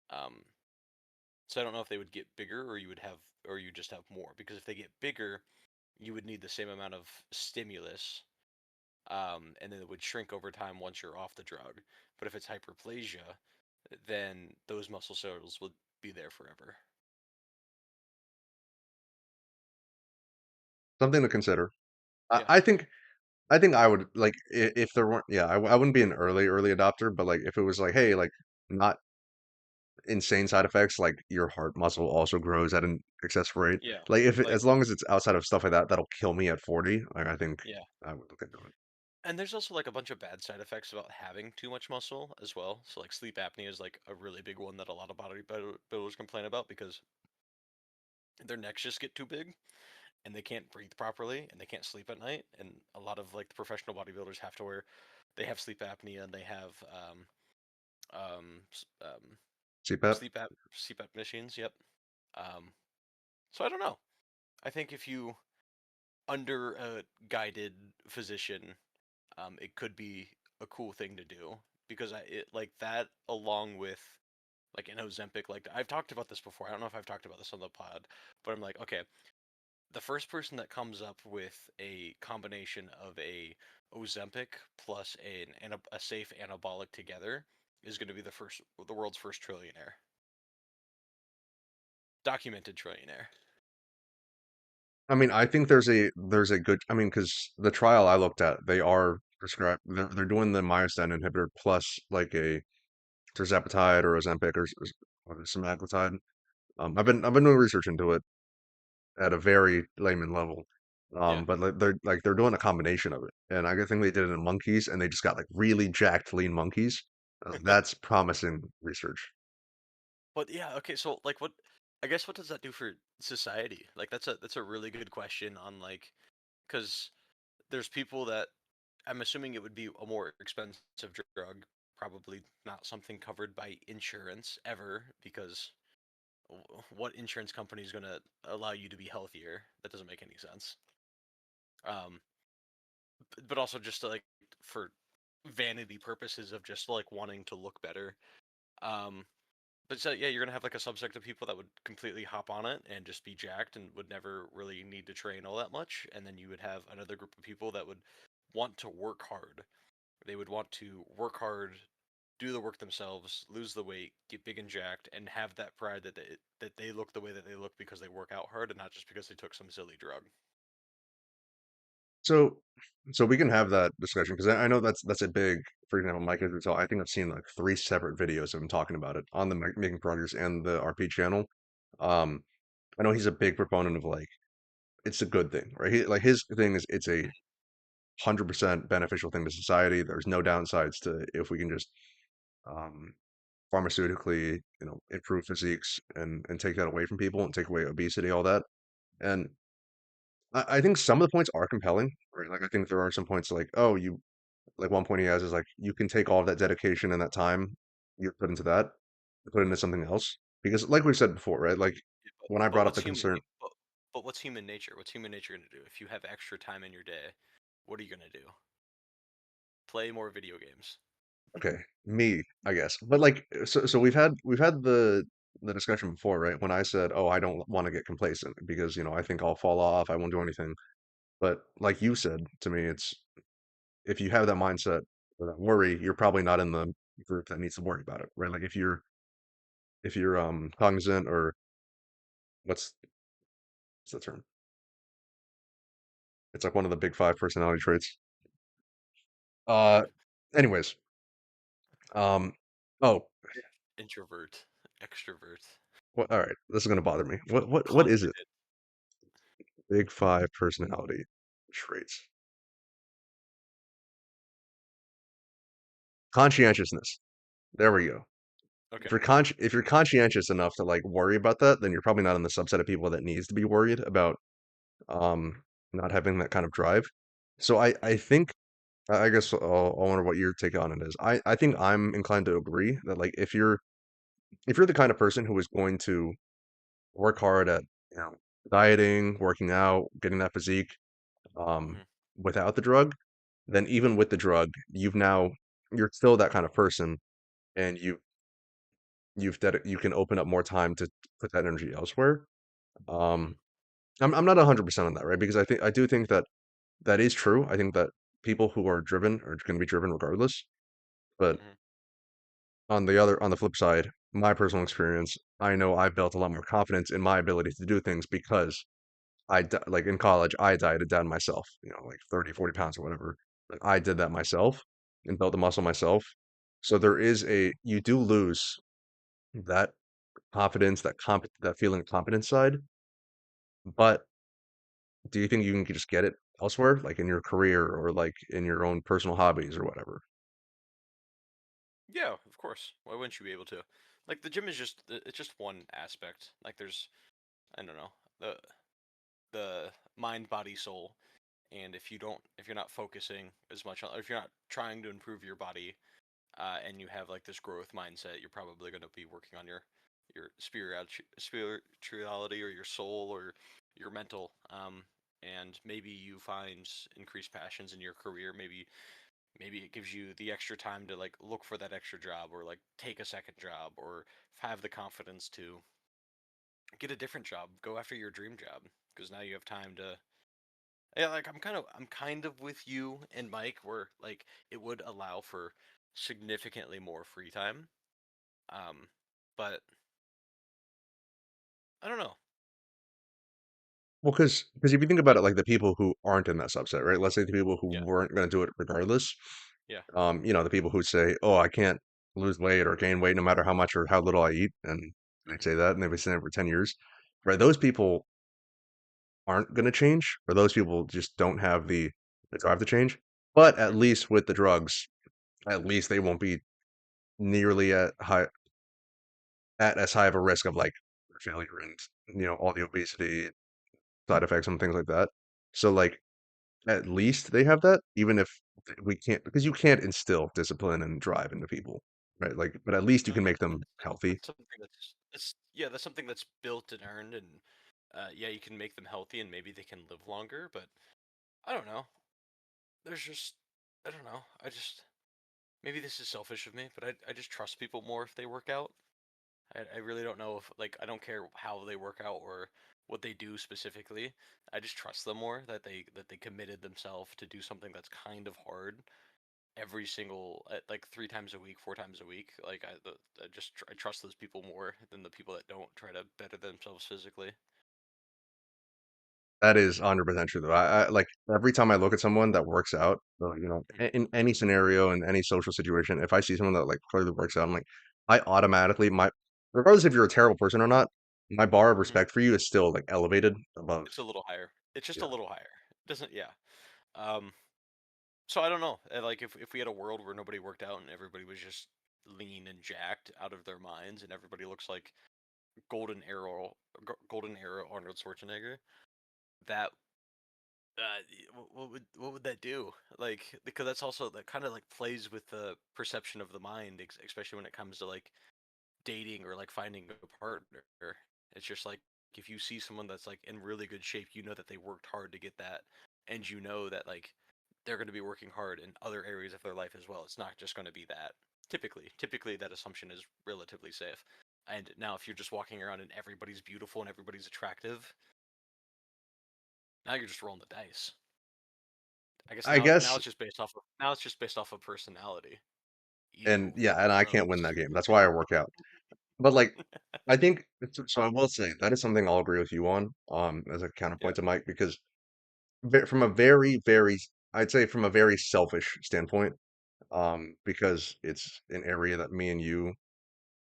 Um, so I don't know if they would get bigger or you just have more because if they get bigger, you would need the same amount of stimulus, and then it would shrink over time once you're off the drug. But if it's hyperplasia, then those muscle cells would be there forever. something to consider? I, Yeah, I think I think I would like if there weren't, yeah, I wouldn't be an early adopter, but like if it was like, hey, like not insane side effects, like your heart muscle also grows at an excessive rate. yeah, Like if like as long as it's outside of stuff like that, that'll kill me at 40. Like I think yeah. I would look into it. And there's also like a bunch of bad side effects about having too much muscle as well. So like sleep apnea is like a really big one that a lot of bodybuilders complain about because their necks just get too big and they can't breathe properly and they can't sleep at night. And a lot of like the professional bodybuilders have to wear, they have sleep apnea and they have um, s- um, CPAP. sleep app machines. Yep. Um, so I don't know. I think if you under a guided physician, it could be a cool thing to do because like that along with like an Ozempic. Like I've talked about this before. I don't know if I've talked about this on the pod, but I'm like, okay, the first person that comes up with a combination of a Ozempic plus a safe anabolic together is going to be the world's first trillionaire, documented trillionaire. I mean, I think there's a good. I mean, because the trial I looked at, they are prescribed. They're doing the myostatin inhibitor plus like a tirzepatide or Ozempic or semaglutide. I've been doing research into it at a very layman level. Yeah. But they're doing a combination of it, and I think they did it in monkeys, and they just got like really jacked lean monkeys. That's promising research. But yeah, okay, so like what I guess what does that do for society? Like that's a really good question on like cuz there's people that I'm assuming it would be a more expensive drug, probably not something covered by insurance ever, because what insurance company is going to allow you to be healthier? That doesn't make any sense. Um, but also just to, like, for vanity purposes of just like wanting to look better. Um, but so yeah, you're gonna have like a subsect of people that would completely hop on it and just be jacked and would never really need to train all that much, and then you would have another group of people that would want to work hard. They would want to work hard, do the work themselves, lose the weight, get big and jacked, and have that pride that they look the way that they look because they work out hard and not just because they took some silly drug. So, so we can have that discussion because I know that's a big, for example, Mike Israetel. I think I've seen like three separate videos of him talking about it on the Making Progress and the RP channel. Um, I know he's a big proponent of like it's a good thing, right? Like his thing is it's a 100% beneficial thing to society. There's no downsides to if we can just um, pharmaceutically, improve physiques and take that away from people and take away obesity, all that. And I think some of the points are compelling, right? Like I think there are some points like, oh, you like one point he has is like you can take all of that dedication and that time you put into that, put into something else. Because like we said before, right? Like Yeah, when I but brought up what's the concern, but what's human nature? What's human nature gonna do? If you have extra time in your day, what are you gonna do? Play more video games. okay, me, I guess. But like so we've had the discussion before, right? When I said, "Oh, I don't want to get complacent because, I think I'll fall off, I won't do anything." But like you said to me, it's if you have that mindset or that worry, you're probably not in the group that needs to worry about it, right? Like if you're cognizant or what's what's the term? It's like one of the big five personality traits. Uh, anyways, um, oh, Introvert, extrovert, what? All right, this is gonna bother me. What is it? confident. Big five personality traits. Conscientiousness. There we go. Okay. If you're conscientious enough to like worry about that, then you're probably not in the subset of people that needs to be worried about um not having that kind of drive. So I Mhm. think I guess I wonder what your take on it is. I think I'm inclined to agree that like if you're the kind of person who is going to work hard at you know dieting, working out, getting that physique um Mhm. without the drug, then even with the drug, you're still that kind of person and you can open up more time to put that energy elsewhere. Mhm. Um I'm not 100% on that, right? Because I do think that that is true. I think that people who are driven are going to be driven regardless. But Mhm. on the flip side, my personal experience, I know I've built a lot more confidence in my ability to do things because like in college, I dieted down myself, like 30, 40 pounds or whatever. Like I did that myself and built the muscle myself. So you do lose that confidence, that feeling of competence side. But do you think you can just get it elsewhere, like in your career or like in your own personal hobbies or whatever? Yeah, of course. Why wouldn't you be able to? Like the gym is just it's just one aspect. Like there's I don't know the mind, body, soul. And if you're not focusing as much on, or if you're not trying to improve your body, and you have like this growth mindset, you're probably going to be working on your spirituality or your soul or your mental. And maybe you find increased passions in your career. Maybe it gives you the extra time to like look for that extra job or like take a second job or have the confidence to get a different job, go after your dream job because now you have time to. Yeah, like I'm kind of with you and Mike where like it would allow for significantly more free time. Um, but I don't know. Well, because if you think about Like it, like the people who aren't in that subset, right? Let's say the people who yeah, weren't going to do it regardless. yeah. The people who say, "Oh, I can't lose weight or gain weight no matter how much or how little I eat," and they Hmm. say that, and they've been saying it for 10 years, right? Those people aren't going to change, or those people just don't have the drive to change. But at Hmm. least with the drugs, at least they won't be nearly at as high of a risk of like failure and all the obesity side effects and things like that. So like at least they have that, even if we can't because you can't instill discipline and drive into people, right? Like, but at least you No, can yeah, make them healthy. that's something that's yeah, that's something that's built and earned, and yeah, you can make them healthy, and maybe they can live longer. But I don't know. There's just I don't know. I just maybe this is selfish of me, but I just trust people more if they work out. I really don't know if like I don't care how they work out or what they do specifically. I just trust them more that they committed themselves to do something that's kind of hard every single like 3 times a week, 4 times a week. Like I just I trust those people more than the people that don't try to better themselves physically. That is 100% true though. I like every time I look at someone that works out, Mhm, in any scenario, in any social situation, if I see someone that like clearly works out, I'm like, I automatically regardless if you're a terrible person or not, my bar of mhm. respect for you is still like elevated above. It's a little higher. It's just a Yeah. little higher. It doesn't yeah. Um so I don't know. Like if we had a world where nobody worked out and everybody was just lean and jacked out of their minds and everybody looks like Golden Arrow Arnold Schwarzenegger, that what would that do? Like because that's also that kind of like plays with the perception of the mind, especially when it comes to like dating or like finding a partner. It's just like if you see someone that's like in really good shape, you know that they worked hard to get that, and you know that like they're going to be working hard in other areas of their life as well. It's not just going to be that. Typically that assumption is relatively safe. And now if you're just walking around and everybody's beautiful and everybody's attractive, now you're just rolling the dice. I guess I guess, now it's just based off of personality. and You yeah, and who I can't win knows? that game. That's why I work out. But like, I think so. I will say that is something I'll agree with you on, as a Yeah. counterpoint to Mike, because from a I'd say from a very selfish standpoint, because it's an area that me and you,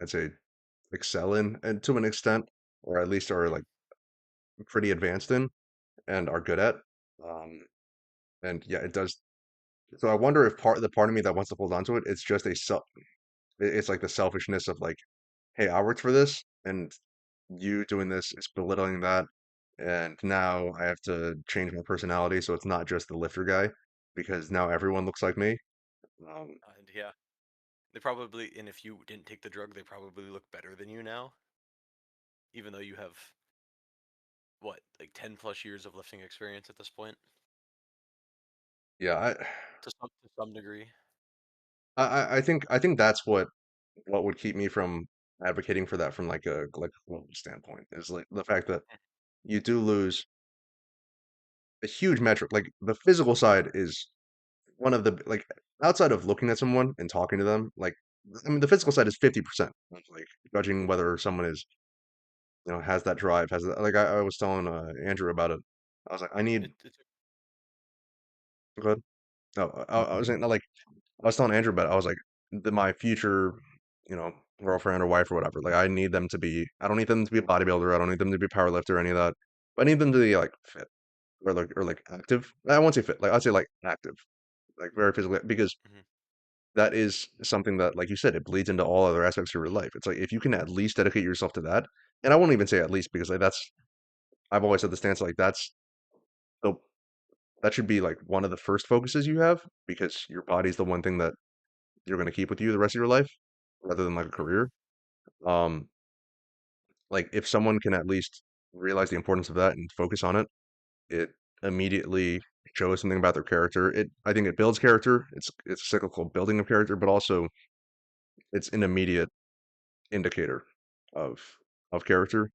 I'd say, excel in, and to an extent, or at least are Mhm. like pretty advanced in and are good at. Um, and yeah, it does. So I wonder if the part of me that wants to hold on to it, it's just it's like the selfishness of like, hey, I worked for this, and you doing this is belittling that, and now I have to change my personality so it's not just the lifter guy, because now everyone looks like me. Um, And yeah, they probably and if you didn't take the drug, they probably look better than you now, even though you have what like 10 plus years of lifting experience at this point yeah, to some degree. I think that's what would keep me from advocating for that from like a global standpoint is like the fact that you do lose a huge metric. Like the physical side is one of the like outside of looking at someone and talking to them, like I mean the physical side is 50% of like judging whether someone is has that drive, has that like I was telling Andrew about it. I was like, I need It's good. No, I was saying like I was telling Andrew about it. I was like, my future, you know, girlfriend or wife or whatever. Like, I need them to be. I don't need them to be a bodybuilder. I don't need them to be a power lifter or any of that. But I need them to be like fit or like active. I won't say fit. Like I'd say like active, like very physically, because mhm, that is something that, like you said, it bleeds into all other aspects of your life. It's like if you can at least dedicate yourself to that, and I won't even say at least because like that's I've always had the stance like the that should be like one of the first focuses you have because your body's the one thing that you're going to keep with you the rest of your life rather than like a mhm, career. Um, like if someone can at least realize the importance of that and focus on it, it immediately shows something about their character. I think it builds character. It's a cyclical building of character, but also it's an immediate indicator of character.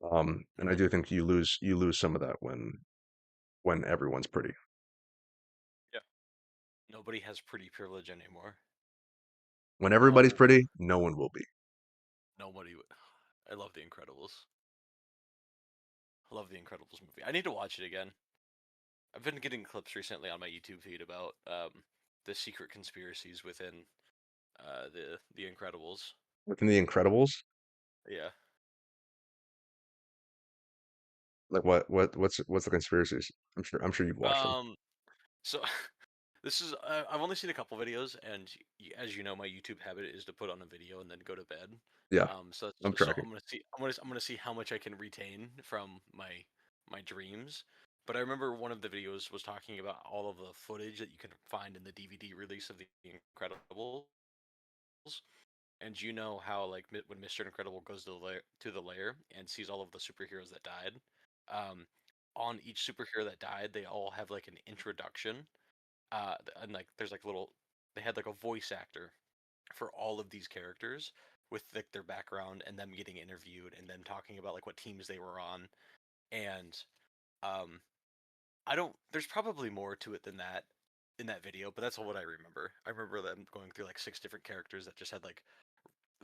And I mhm. do think you lose some of that when everyone's pretty. Yeah. Nobody has pretty privilege anymore. When everybody's No, pretty, no one will be. nobody. I love The Incredibles. I love The Incredibles movie. I need to watch it again. I've been getting clips recently on my YouTube feed about the secret conspiracies within the Incredibles. Within the Incredibles, Yeah. like what's the conspiracies? I'm sure you've watched them. Um. So this is I've only seen a couple videos, and as you know, my YouTube habit is to put on a video and then go to bed. Yeah, I'm So tracking. I'm gonna see how much I can retain from my dreams. But I remember one of the videos was talking about all of the footage that you can find in the DVD release of The Incredibles. And you know how like when Mr. Incredible goes to the lair and sees all of the superheroes that died, um, on each superhero that died, they all have like an introduction, and like there's like little, they had like a voice actor for all of these characters with like their background and them getting interviewed and them talking about like what teams they were on. And um, I don't. There's probably more to it than that in that video, but that's all what I remember. I remember them going through like six different characters that just had like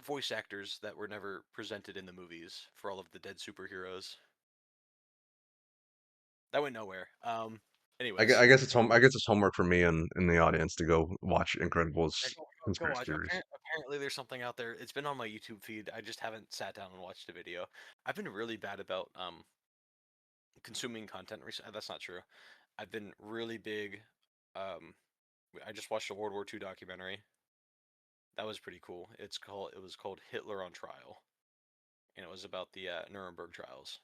voice actors that were never presented in the movies for all of the dead superheroes. That went nowhere. Anyways, I guess it's home. I guess it's homework for me and in the audience to go watch Incredibles yeah, go conspiracy watch. theories. Apparently, there's something out there. It's been on my YouTube feed. I just haven't sat down and watched a video. I've been really bad about consuming content recently. That's not true. I've been really big. Um, I just watched a World War II documentary. That was pretty cool. It was called Hitler on Trial, and it was about the Nuremberg trials.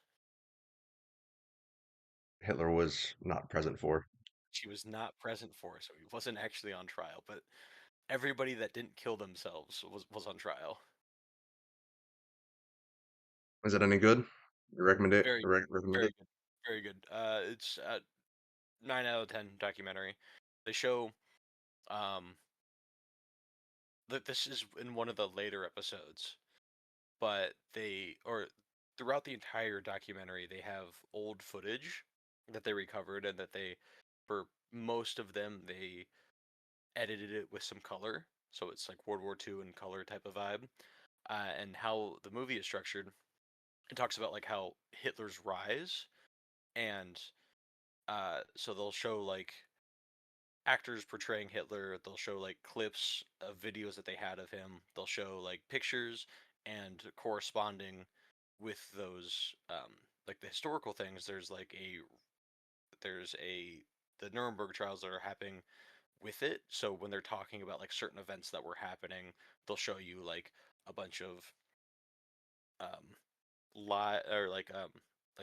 Hitler was not present for. She was not present for, so he wasn't actually on trial. But everybody that didn't kill themselves was on trial. Is it any good? You recommend it? Very, Recommend it? very good, very good. It's a 9 out of 10 documentary. They show um that this is in one of the later episodes, but they or throughout the entire documentary they have old footage that they recovered and that they, for most of them, they edited it with some color, so it's like World War II in color type of vibe. And how the movie is structured, it talks about like how Hitler's rise, and so they'll show like actors portraying Hitler. They'll show like clips of videos that they had of him. They'll show like pictures and corresponding with those like the historical things. There's a the Nuremberg trials that are happening with it. So when they're talking about like certain events that were happening, they'll show you like a bunch of um live or like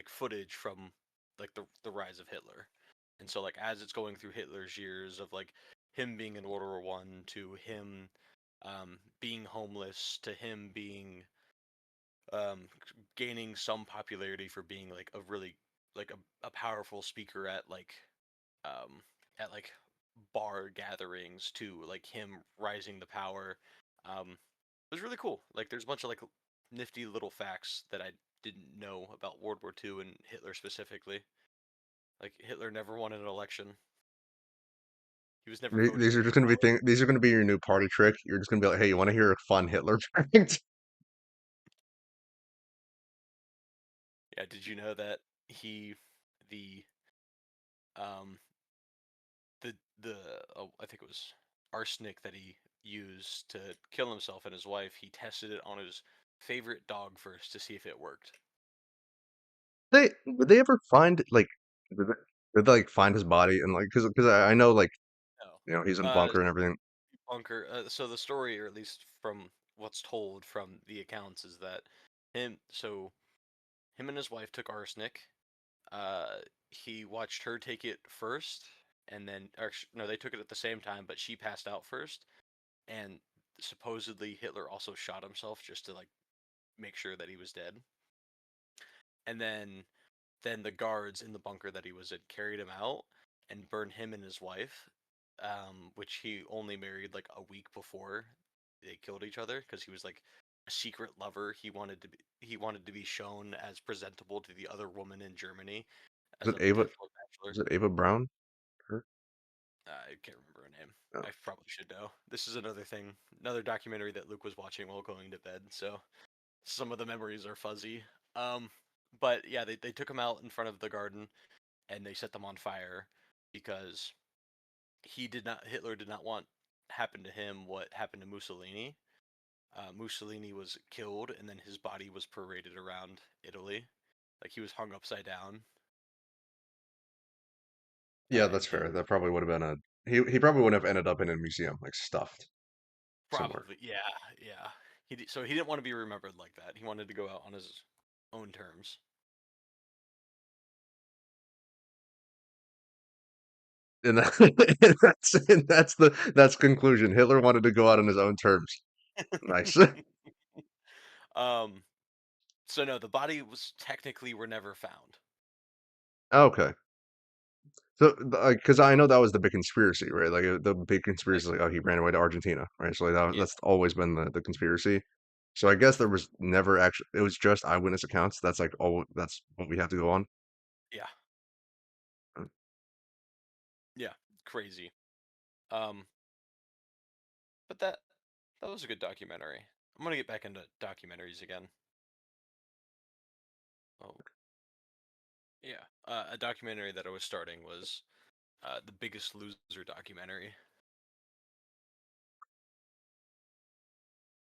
footage from like the rise of Hitler. And so like as it's going through Hitler's years of like him being in World War I to him being homeless to him being um gaining some popularity for being like a really like a powerful speaker um at like bar gatherings to like him rising to power. It was really cool. Like there's a bunch of like nifty little facts that I didn't know about World War II and Hitler specifically. Like Hitler never won an election. He was never voted These are into just going to be power. these are going to be your new party trick. You're just going to be like, hey, you want to hear a fun Hitler fact? Yeah, did you know that he the um the the I think it was arsenic that he used to kill himself and his wife, he tested it on his favorite dog first to see if it worked. They would they ever find like did they, did they like find his body and like because I know like you know he's in No. a bunker and everything. Bunker. So the story, or at least from what's told from the accounts, is that him and his wife took arsenic. Uh, he watched her take it first, and then, no, they took it at the same time, but she passed out first, and supposedly Hitler also shot himself just to like make sure that he was dead. And then the guards in the bunker that he was in carried him out and burned him and his wife, which he only married like a week before they killed each other because he was like a secret lover. He wanted to be shown as presentable to the other woman in Germany Is as it a Ava? potential bachelor. Is it Ava Brown? Her? I can't remember her name. No. I probably should know. This is another thing, another documentary that Luke was watching while going to bed, so some of the memories are fuzzy. Um, but yeah, they took him out in front of the garden and they set them on fire because Hitler did not want happen to him what happened to Mussolini. Mussolini was killed and then his body was paraded around Italy, like he was hung upside down. Yeah, And that's Hitler fair. That probably would have been a he probably wouldn't have ended up in a museum like stuffed somewhere. probably, yeah, yeah. So he didn't want to be remembered like that. He wanted to go out on his own terms. And, that's conclusion. Hitler wanted to go out on his own terms. Nice. um, so no, the body was technically were never found. Okay. So, because I know that was the big conspiracy, right? Like the big Like, conspiracy, like, oh, he ran away to Argentina, right? So like yeah, that's always been the conspiracy. So I guess there was never actually. It was just eyewitness accounts. That's like all. That's what we have to go on. yeah, yeah, crazy. Um, but that was a good documentary. I'm gonna get back into documentaries again. Oh, yeah. A documentary that I was starting was the Biggest Loser documentary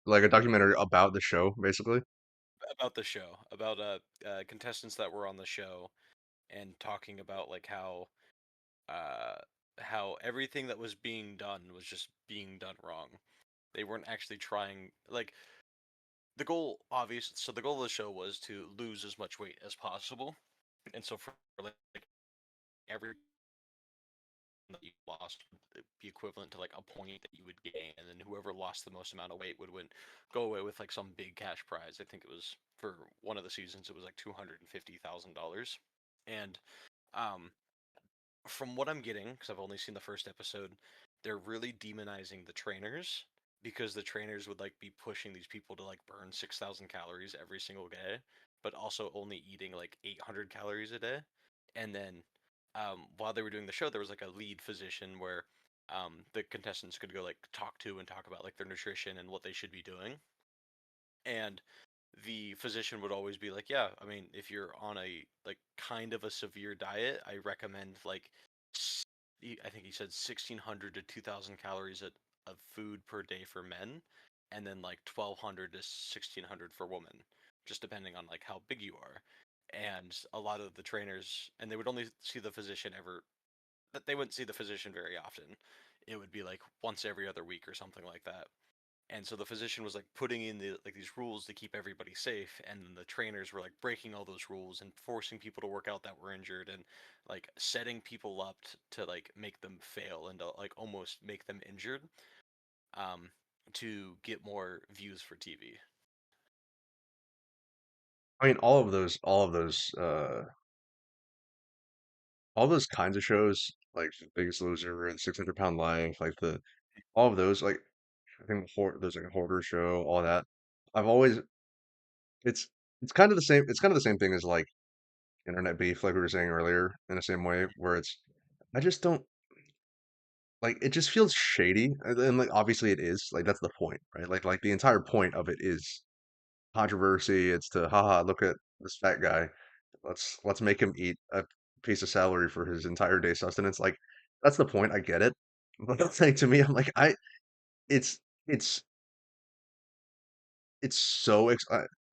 Like a documentary about the show, basically. about the show, about contestants that were on the show, and talking about like uh how everything that was being done was just being done wrong. They weren't actually trying like the goal of the show was to lose as much weight as possible. And so for like every that you lost would be equivalent to like a point that you would gain, and then whoever lost the most amount of weight would go away with like some big cash prize. I think it was for one of the seasons it was like $250,000. And um from what I'm getting, because I've only seen the first episode, they're really demonizing the trainers because the trainers would like be pushing these people to like burn 6,000 calories every single day, but also only eating like 800 calories a day. And then while they were doing the show, there was like a lead physician where the contestants could go like talk to and talk about like their nutrition and what they should be doing. And the physician would always be like, yeah, I mean, if you're on a like kind of a severe diet, I recommend like I think he said 1,600 to 2,000 calories of food per day for men, and then like 1,200 to 1,600 for women, just depending on like how big you are. And a lot of the trainers, and they would only see the physician ever, but they wouldn't see the physician very often. It would be like once every other week or something like that. And so the physician was like putting in these rules to keep everybody safe, and then the trainers were like breaking all those rules and forcing people to work out that were injured, and like setting people up to like make them fail and to like almost make them injured, um to get more views for TV. I mean, all those kinds of shows, like The Biggest Loser and 600 Pound Life, like all of those, like I think there's like a hoarder show, all that. I've always it's it's kind of the same. It's kind of the same thing as like internet beef, like we were saying earlier, in the same way where I just don't like it. Just feels shady, and like obviously it is. Like that's the point, right? Like the entire point of it is controversy. It's to haha, look at this fat guy. Let's make him eat a piece of celery for his entire day sustenance. Like that's the point. I get it, but it's like to me, I'm like it's it's it's so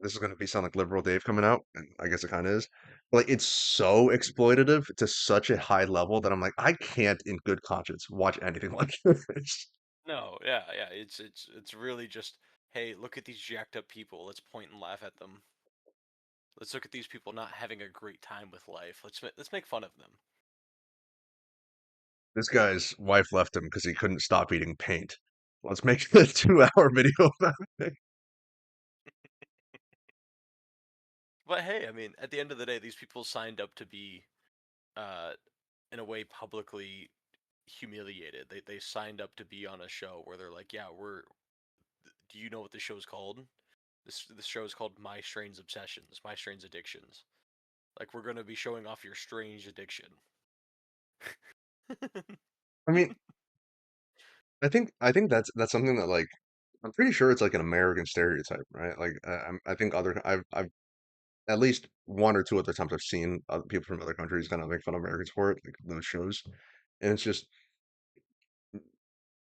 this is gonna be sound like liberal Dave coming out, and I guess it kind of is. But like it's so exploitative to such a high level that I'm like I can't in good conscience watch anything like this. No, yeah, yeah, it's really just, hey, look at these jacked up people. Let's point and laugh at them. Let's look at these people not having a great time with life. Let's make fun of them. This guy's wife left him because he couldn't stop eating paint. Let's make a 2 hour video about it. But hey, I mean, at the end of the day, these people signed up to be, uh, in a way, publicly humiliated. They signed up to be on a show where they're like, yeah, we're. Do you know what this show's called? This show is called My Strange Obsessions, My Strange Addictions. Like we're gonna be showing off your strange addiction. I mean, I think that's something that like I'm pretty sure it's like an American stereotype, right? Like I think I've at least one or two other times I've seen other people from other countries kind of make fun of Americans for it, like those shows, and it's just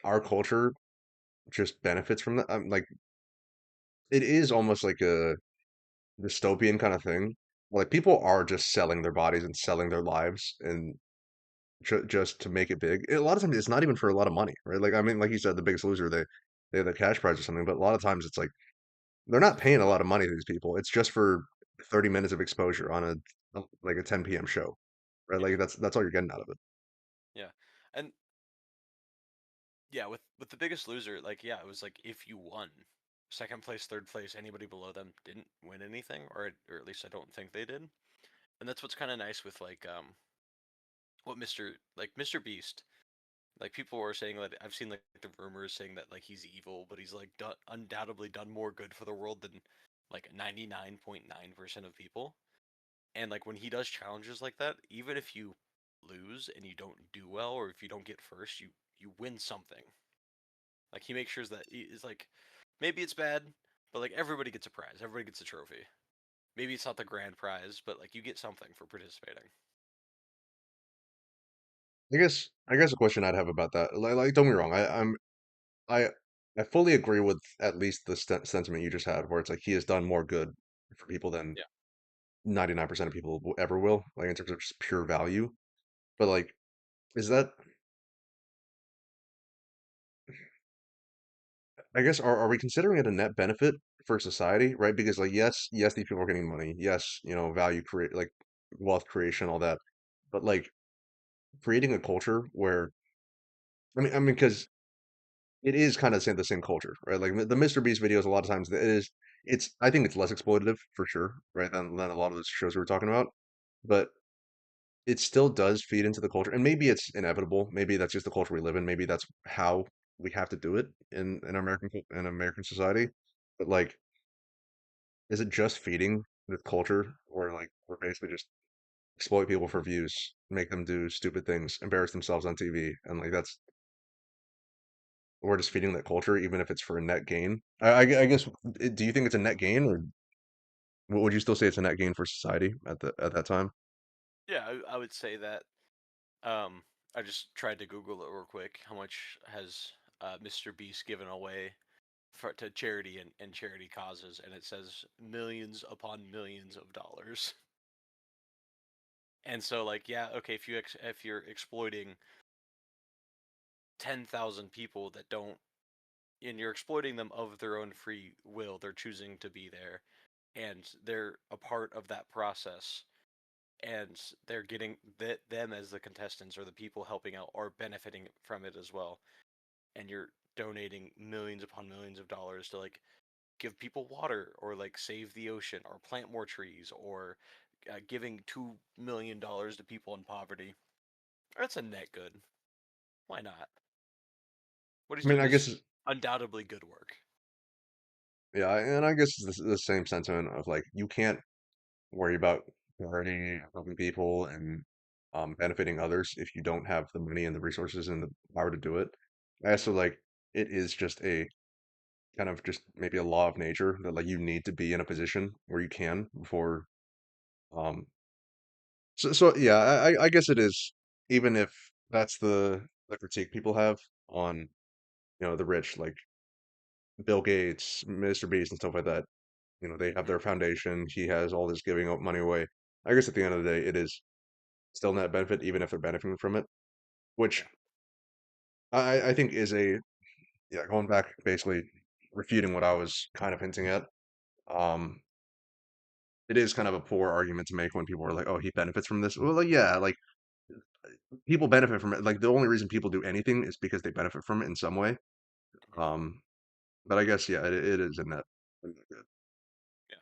our culture just benefits from that. Like it is almost like a dystopian kind of thing. Like people are just selling their bodies and selling their lives and just to make it big. A lot of times it's not even for a lot of money, right? Like I mean, like you said, The Biggest Loser, they have the cash prize or something, but a lot of times it's like they're not It's for paying a lot fun. of money to these people. It's just for 30 minutes of exposure on like a 10 p.m. show, right? Yeah, Like that's all you're getting out of it. yeah. And yeah, with the Biggest Loser, like yeah, it was like if you won second place, third place, anybody below them didn't win anything, or at least I don't think they did. And that's what's kind of nice with like what Mr. Beast. Like people were saying that I've seen like the rumors saying that like he's evil, but he's like undoubtedly done more good for the world than like 99.9% of people. And like when he does challenges like that, even if you lose and you don't do well, or if you don't get first, you win something. Like he makes sure that it's like maybe it's bad, but like everybody gets a prize, everybody gets a trophy. Maybe it's not the grand prize, but like you get something for participating. I guess a question I'd have about that, like don't get me wrong, I I fully agree with at least the sentiment you just had, where it's like he has done more good for people than Yeah. 99% of people ever will, like in terms of just pure value. But like, is that, I guess, are we considering it a net benefit for society, right? Because like, yes, these people are getting money. Yes, value create like wealth creation, all that. But like creating a culture where, I mean, because it is kind of the same culture, right? Like the Mr. Beast videos, a lot of times I think it's less exploitative for sure, right? Than a lot of those shows we were talking about. But it still does feed into the culture, and maybe it's inevitable. Maybe that's just the culture we live in. Maybe that's how we have to do it in American society. But like, is it just feeding the culture, or like we're basically just exploit people for views, make them do stupid things, embarrass themselves on TV, and like that's we're just feeding that culture, even if it's for a net gain. I guess. Do you think it's a net gain, or would you still say it's a net gain for society at that time? Yeah, I would say that. I just tried to Google it real quick. How much has Mr. Beast given away to charity and charity causes? And it says millions upon millions of dollars. And so, like, yeah, okay, if you're exploiting 10,000 people that don't, and you're exploiting them of their own free will, they're choosing to be there, and they're a part of that process, and they're getting them as the contestants or the people helping out are benefiting from it as well. And you're donating millions upon millions of dollars to like give people water or like save the ocean or plant more trees or giving $2 million to people in poverty. That's a net good. Why not? What he's I mean, doing I is guess, undoubtedly good work. yeah, and I guess it's the same sentiment of like you can't worry about charity, helping people, and benefiting others if you don't have the money and the resources and the power to do it. I also like it is just a kind of just maybe a law of nature that like you need to be in a position where you can before. Um, so yeah, I guess it is, even if that's the critique people have on the rich like Bill Gates, Mr. Beast, and stuff like that. They have Mhm. their foundation. He has all this giving money away. I guess at the end of the day, it is still net benefit, even if they're benefiting from it, which Yeah. I think is going back, basically refuting what I was kind of hinting at. Um, it is kind of a poor argument to make when people are like, "Oh, he benefits from this." Well, like, yeah, like people benefit from it. Like the only reason people do anything is because they benefit from it in some way. Mhm. Um, but I guess yeah, it is a net. Yeah.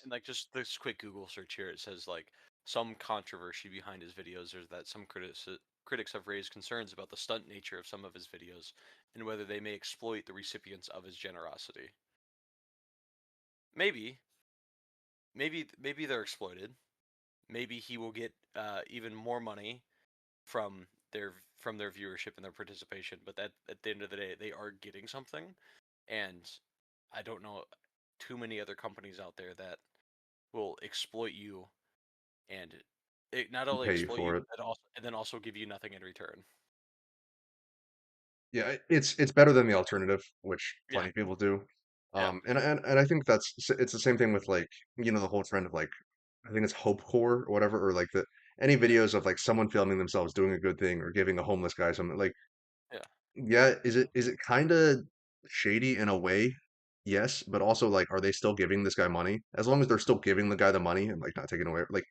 And like just this quick Google search here, it says like some controversy behind his videos is that some critics have raised concerns about the stunt nature of some of his videos and whether they may exploit the recipients of his generosity. Maybe, maybe they're exploited. Maybe he will get even more money from their viewership and their participation. But that at the end of the day, they are getting something, and I don't know too many other companies out there that will exploit you and it not only Pay you exploit you for it. but also and then also give you nothing in return. Yeah, it's better than the alternative, which Yeah, plenty of people do. yeah, And I think it's the same thing with like the whole trend of like I think it's hope core or whatever, or like the any yeah, videos of like someone filming themselves doing a good thing or giving a homeless guy something like yeah, yeah, is it kind of shady in a way? Yes, but also like are they still giving this guy money? As long as they're still giving the guy the money and like not taking away like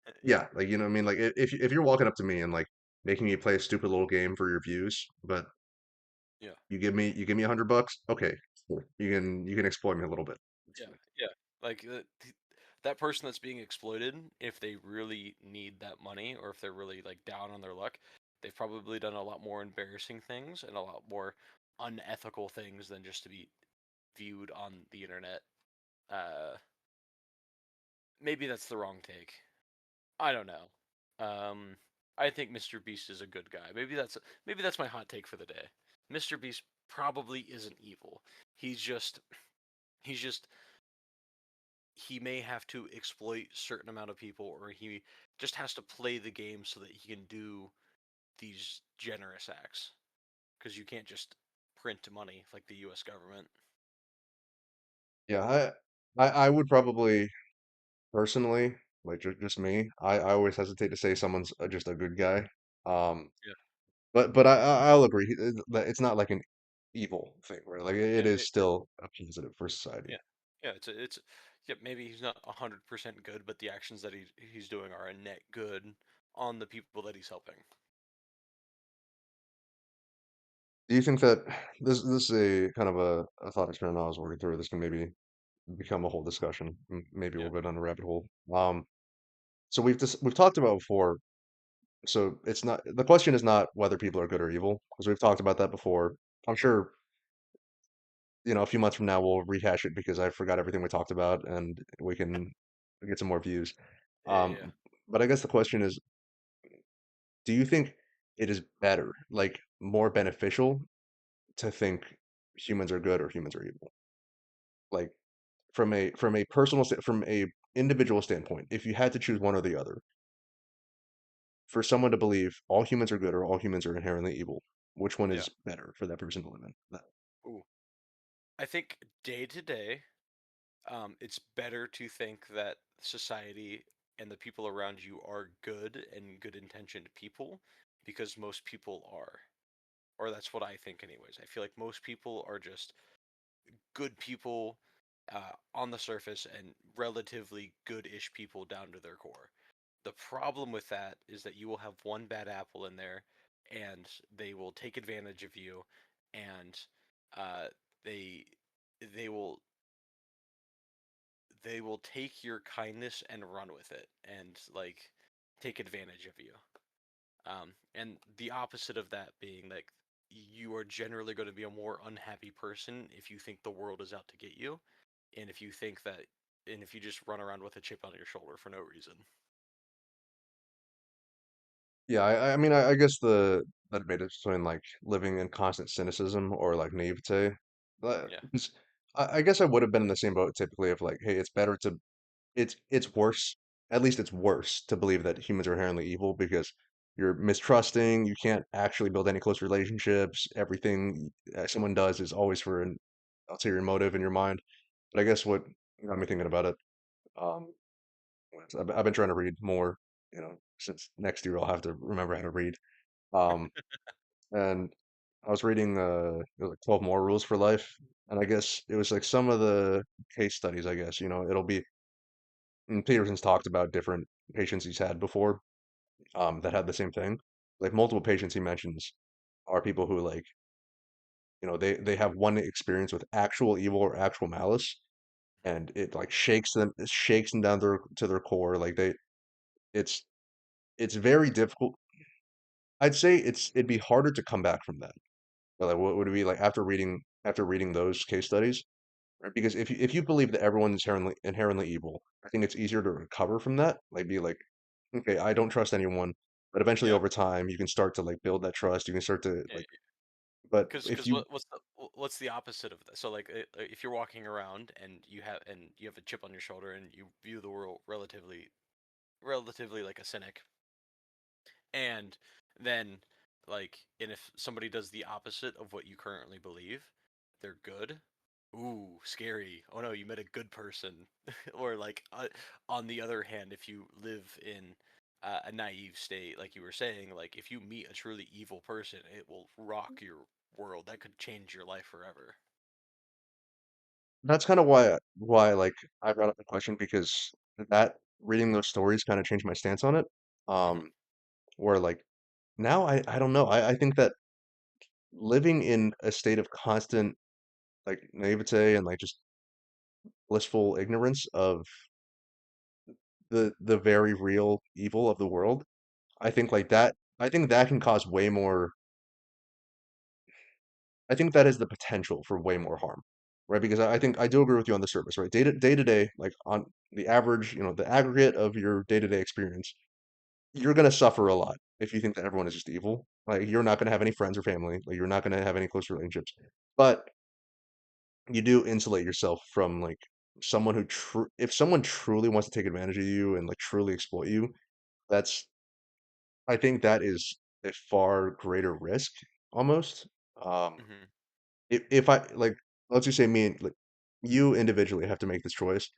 yeah, yeah, like what I mean like if you're walking up to me and like making me play a stupid little game for your views, but Yeah. you give me $100. Okay, sure. You can exploit me a little bit. It's Yeah, fine. yeah. Like that person that's being exploited, if they really need that money or if they're really like down on their luck, they've probably done a lot more embarrassing things and a lot more unethical things than just to be viewed on the internet. Uh, Maybe that's the wrong take. I don't know. Um, I think Mr. Beast is a good guy. Maybe that's my hot take for the day. Mr. Beast probably isn't evil. He's just he's just he may have to exploit certain amount of people or he just has to play the game so that he can do these generous acts because you can't just print money like the US government. Yeah, I would probably personally, like just me, I always hesitate to say someone's just a good guy. Um, Yeah. but I'll agree that it's not like an evil thing, right? Like it Yeah, is still a positive for society. yeah. Yeah, it's yeah, maybe he's not 100% good, but the actions that he's doing are a net good on the people that he's helping. Do you think that this is a kind of a thought experiment I was working through? This can maybe become a whole discussion. Maybe Yeah. we'll go down a rabbit hole. So we've talked about before. So it's not the question is not whether people are good or evil, because we've talked about that before. I'm sure, a few months from now we'll rehash it because I forgot everything we talked about and we can get some more views. Yeah, yeah, yeah. But I guess the question is, do you think it is better, like more beneficial to think humans are good or humans are evil? Like from a from a individual standpoint, if you had to choose one or the other, for someone to believe all humans are good or all humans are inherently evil, which one Yeah. is better for that person to live in? Ooh. I think day to day, it's better to think that society and the people around you are good and good intentioned people because most people are. Or that's what I think, anyways. I feel like most people are just good people on the surface and relatively good ish people down to their core. The problem with that is that you will have one bad apple in there and they will take advantage of you and uh, they they will they will take your kindness and run with it and like take advantage of you. And the opposite of that being like you are generally going to be a more unhappy person if you think the world is out to get you, and if you just run around with a chip on your shoulder for no reason. Yeah, I mean, I guess the debate is between like living in constant cynicism or like naivete. Yeah, 'Cause I guess I would have been in the same boat typically of like, hey, it's better to it's worse. At least it's worse to believe that humans are inherently evil because you're mistrusting. You can't actually build any close relationships. Everything someone does is always for an ulterior motive in your mind. But I guess what got me thinking about it, um, I've been trying to read more, since next year I'll have to remember how to read. Um, and I was reading it was like 12 More Rules for Life, and I guess it was like some of the case studies, I guess, it'll be and Peterson's talked about different patients he's had before, that had the same thing. Like multiple patients he mentions are people who like, they have one experience with actual evil or actual malice, and it shakes them down to their core. Like it's it's very difficult. I'd say it'd be harder to come back from that. But like, what would it be like after reading those case studies? Right? Because if you believe that everyone's inherently evil, I think it's easier to recover from that. Like be like, okay, I don't trust anyone, but eventually yeah, over time you can start to like build that trust. You can start to yeah. like, but if Because you what's the opposite of that? So like if you're walking around and you have a chip on your shoulder and you view the world relatively like a cynic, and then and if somebody does the opposite of what you currently believe, they're good. Ooh, scary. Oh no, you met a good person. Or on the other hand, if you live in a naive state, like you were saying, like if you meet a truly evil person, it will rock your world. That could change your life forever. that's kind of why like I brought up the question because that reading those stories kind of changed my stance on it. Hmm. Where like now I don't know. I think that living in a state of constant like naivete and like just blissful ignorance of the very real evil of the world, I think Yeah. like that I think that can cause way more I think that has the potential for way more harm. Right? Because I think I do agree with you on the surface, right? Day to day, like on the average, the aggregate of your day to day experience, you're gonna suffer a lot if you think that everyone is just evil. Like you're not gonna have any friends or family. Like you're not gonna have any close relationships. But you do insulate yourself from like someone who if someone truly wants to take advantage of you and like truly exploit you, that's I think that is a far greater risk almost. Um, Hmm. if I like, let's just say me and like you individually have to make this choice.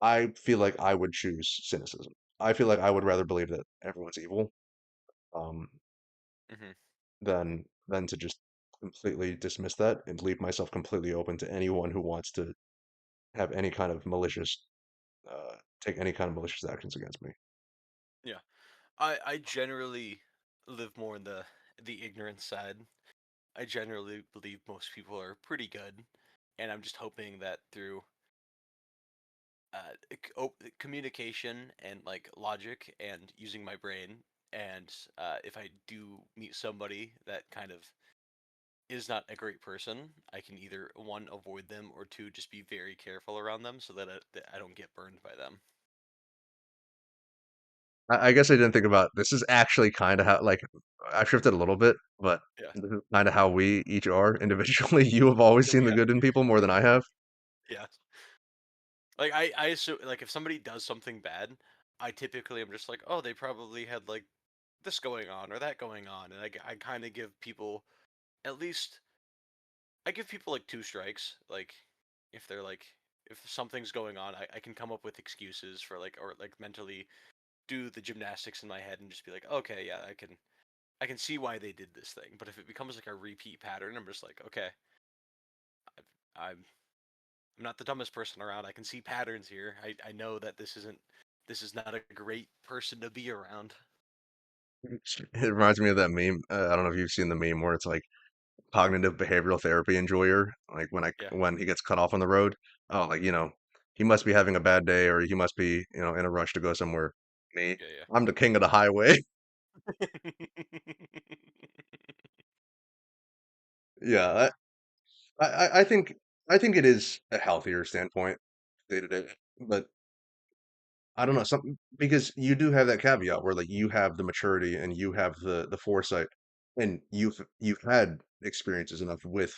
I feel like I would choose cynicism. I feel like I would rather believe that everyone's evil, um, Hmm. than to just completely dismiss that and leave myself completely open to anyone who wants to have any kind of malicious take any kind of malicious actions against me. Yeah. I generally live more in the ignorance side. I generally believe most people are pretty good, and I'm just hoping that through communication and like logic and using my brain, and if I do meet somebody that kind of is not a great person, I can either one avoid them or two just be very careful around them so that I don't get burned by them. I guess I didn't think about this is actually kind of how like I shifted a little bit, but Yeah. this is kind of how we each are individually. You have always Oh seen the yeah. good in people more than I have. Yeah. Like I assume like if somebody does something bad, I typically am just like, oh, they probably had like this going on or that going on, and I kind of give people at least I give people like two strikes. Like if they're like if something's going on, I can come up with excuses for like or like mentally do the gymnastics in my head and just be like, okay, yeah, I can see why they did this thing. But if it becomes like a repeat pattern, I'm just like, okay, I'm I'm not the dumbest person around. I can see patterns here. I know that this is not a great person to be around. It reminds me of that meme. I don't know if you've seen the meme where it's like cognitive behavioral therapy enjoyer, like Yeah, when he gets cut off on the road. Oh, like he must be having a bad day or he must be in a rush to go somewhere. Me, yeah, I'm the king of the highway. yeah. Yeah, I I think it is a healthier standpoint day to day, but I don't know something because you do have that caveat where like you have the maturity and you have the foresight and you've had experiences enough with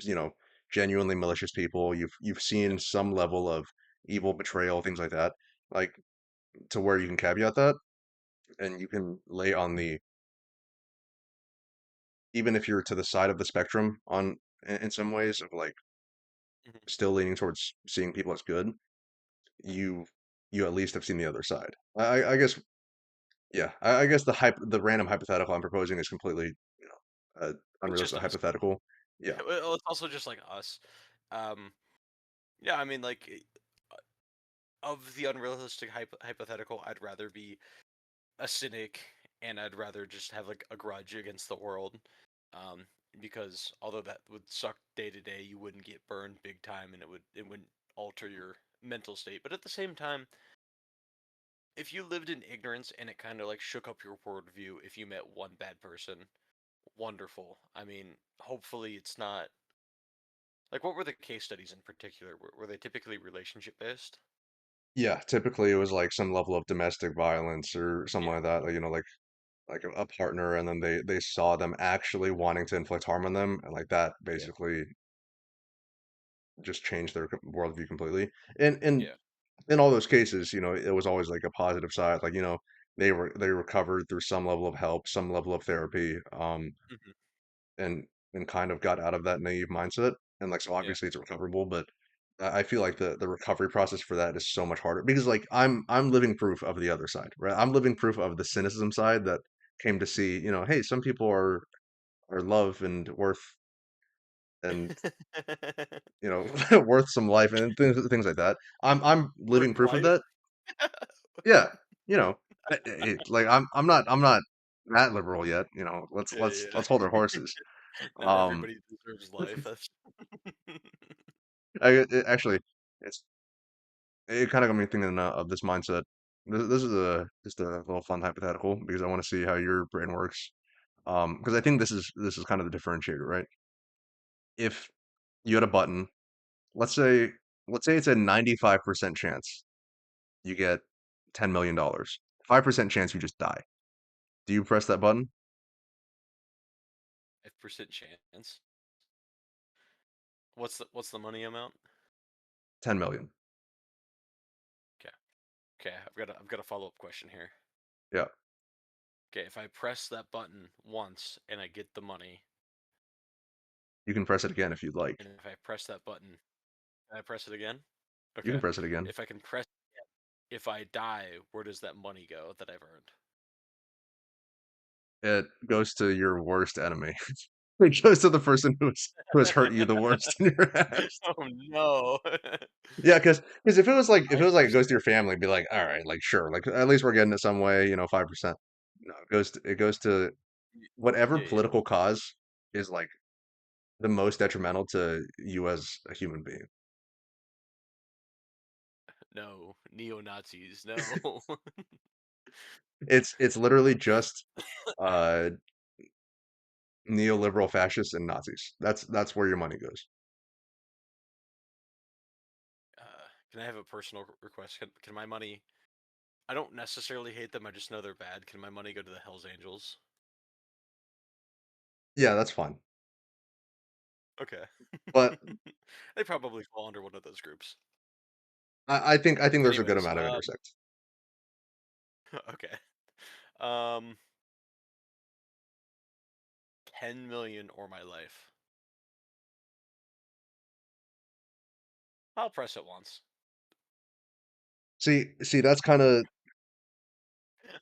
you know genuinely malicious people. You've Yeah. seen some level of evil betrayal, things like that, like to where you can caveat that and you can lay on the even if you're to the side of the spectrum on in some ways of like Mhm. still leaning towards seeing people as good you you at least have seen the other side. I guess yeah. I guess the random hypothetical I'm proposing is completely It's just unrealistic us. hypothetical. Yeah. Well, it's also just like us. Um, yeah, I mean, like of the unrealistic hypothetical, I'd rather be a cynic and I'd rather just have like a grudge against the world. Um, because although that would suck day to day, you wouldn't get burned big time and it wouldn't alter your mental state. But at the same time, if you lived in ignorance and it kind of like shook up your worldview if you met one bad person, wonderful. I mean, hopefully it's not like what were the case studies in particular? Were they typically relationship based? Yeah, typically it was like some level of domestic violence or something Yeah, like that, like, like a partner and then they saw them actually wanting to inflict harm on them and like that yeah, basically just changed their worldview completely. And yeah. in all those cases, it was always like a positive side, like, they recovered through some level of help, some level of therapy, Hmm. and kind of got out of that naive mindset. And like so Yeah. obviously it's recoverable, but I feel like the recovery process for that is so much harder because like I'm living proof of the other side, right? I'm living proof of the cynicism side that came to see, hey, some people are love and worth and worth some life and things like that. I'm Worth living proof of life. that. Yeah, you know, like I'm not. that liberal yet. You know, let's Yeah, let's yeah. let's hold our horses. Not Um, everybody deserves life. That's actually, it kind of got me thinking of this mindset. This is a just a little fun hypothetical because I want to see how your brain works. Because I think this is kind of the differentiator, right? If you had a button, let's say let's say it's a 95% chance you get $10 million, 5% chance you just die. Do you press that button? 5% chance. What's the money amount? 10 million. Okay. Okay, I've got a follow-up question here. Yeah, Okay, if I press that button once and I get the money, you can press it again if you'd like. and if I press that button, can I press it again? You can Okay. press it again. If I can press if I die, where does that money go that I've earned? It goes to your worst enemy. It goes to the person who has hurt you the worst in your past. Oh no. Yeah, because if it was like it goes to 5%. your family, be like, all right, like sure, like at least we're getting it some way, 5%. No, it goes to whatever Yeah, yeah. political cause is like the most detrimental to you as a human being. No, neo-Nazis, no. It's literally just uh neoliberal fascists and Nazis. That's where your money goes. Can I have a personal request? Can my money? I don't necessarily hate them. I just know they're bad. Can my money go to the Hell's Angels? Yeah, that's fine. Okay. But They probably fall under one of those groups. I think there's a good Anyways, amount of intersect. okay. Um, 10 million or my life. I'll press it once. See, that's kind of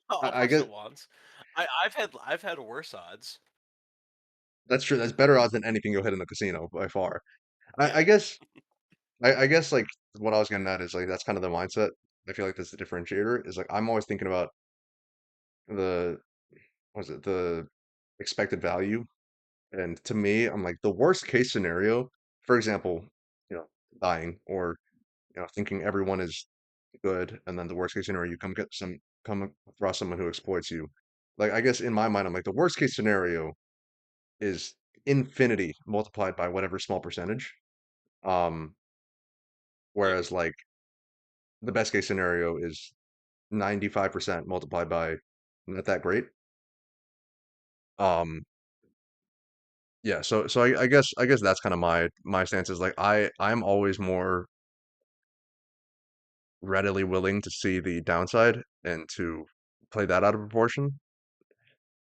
I'll I press guess it once. I've had worse odds. that's true. That's better odds than anything you'll hit in a casino by far. I, Yeah. I guess I guess like what I was getting at is like that's kind of the mindset. I feel like that's the differentiator is like I'm always thinking about the was it the expected value, and to me I'm like the worst case scenario, for example, you know, dying or thinking everyone is good, and then the worst case scenario you come across someone who exploits you. Like I guess in my mind I'm like the worst case scenario is infinity multiplied by whatever small percentage. Um, Yeah. whereas like the best case scenario is 95% multiplied by not that great. Um, yeah, so I guess that's kind of my stance is like I'm always more readily willing to see the downside and to play that out of proportion.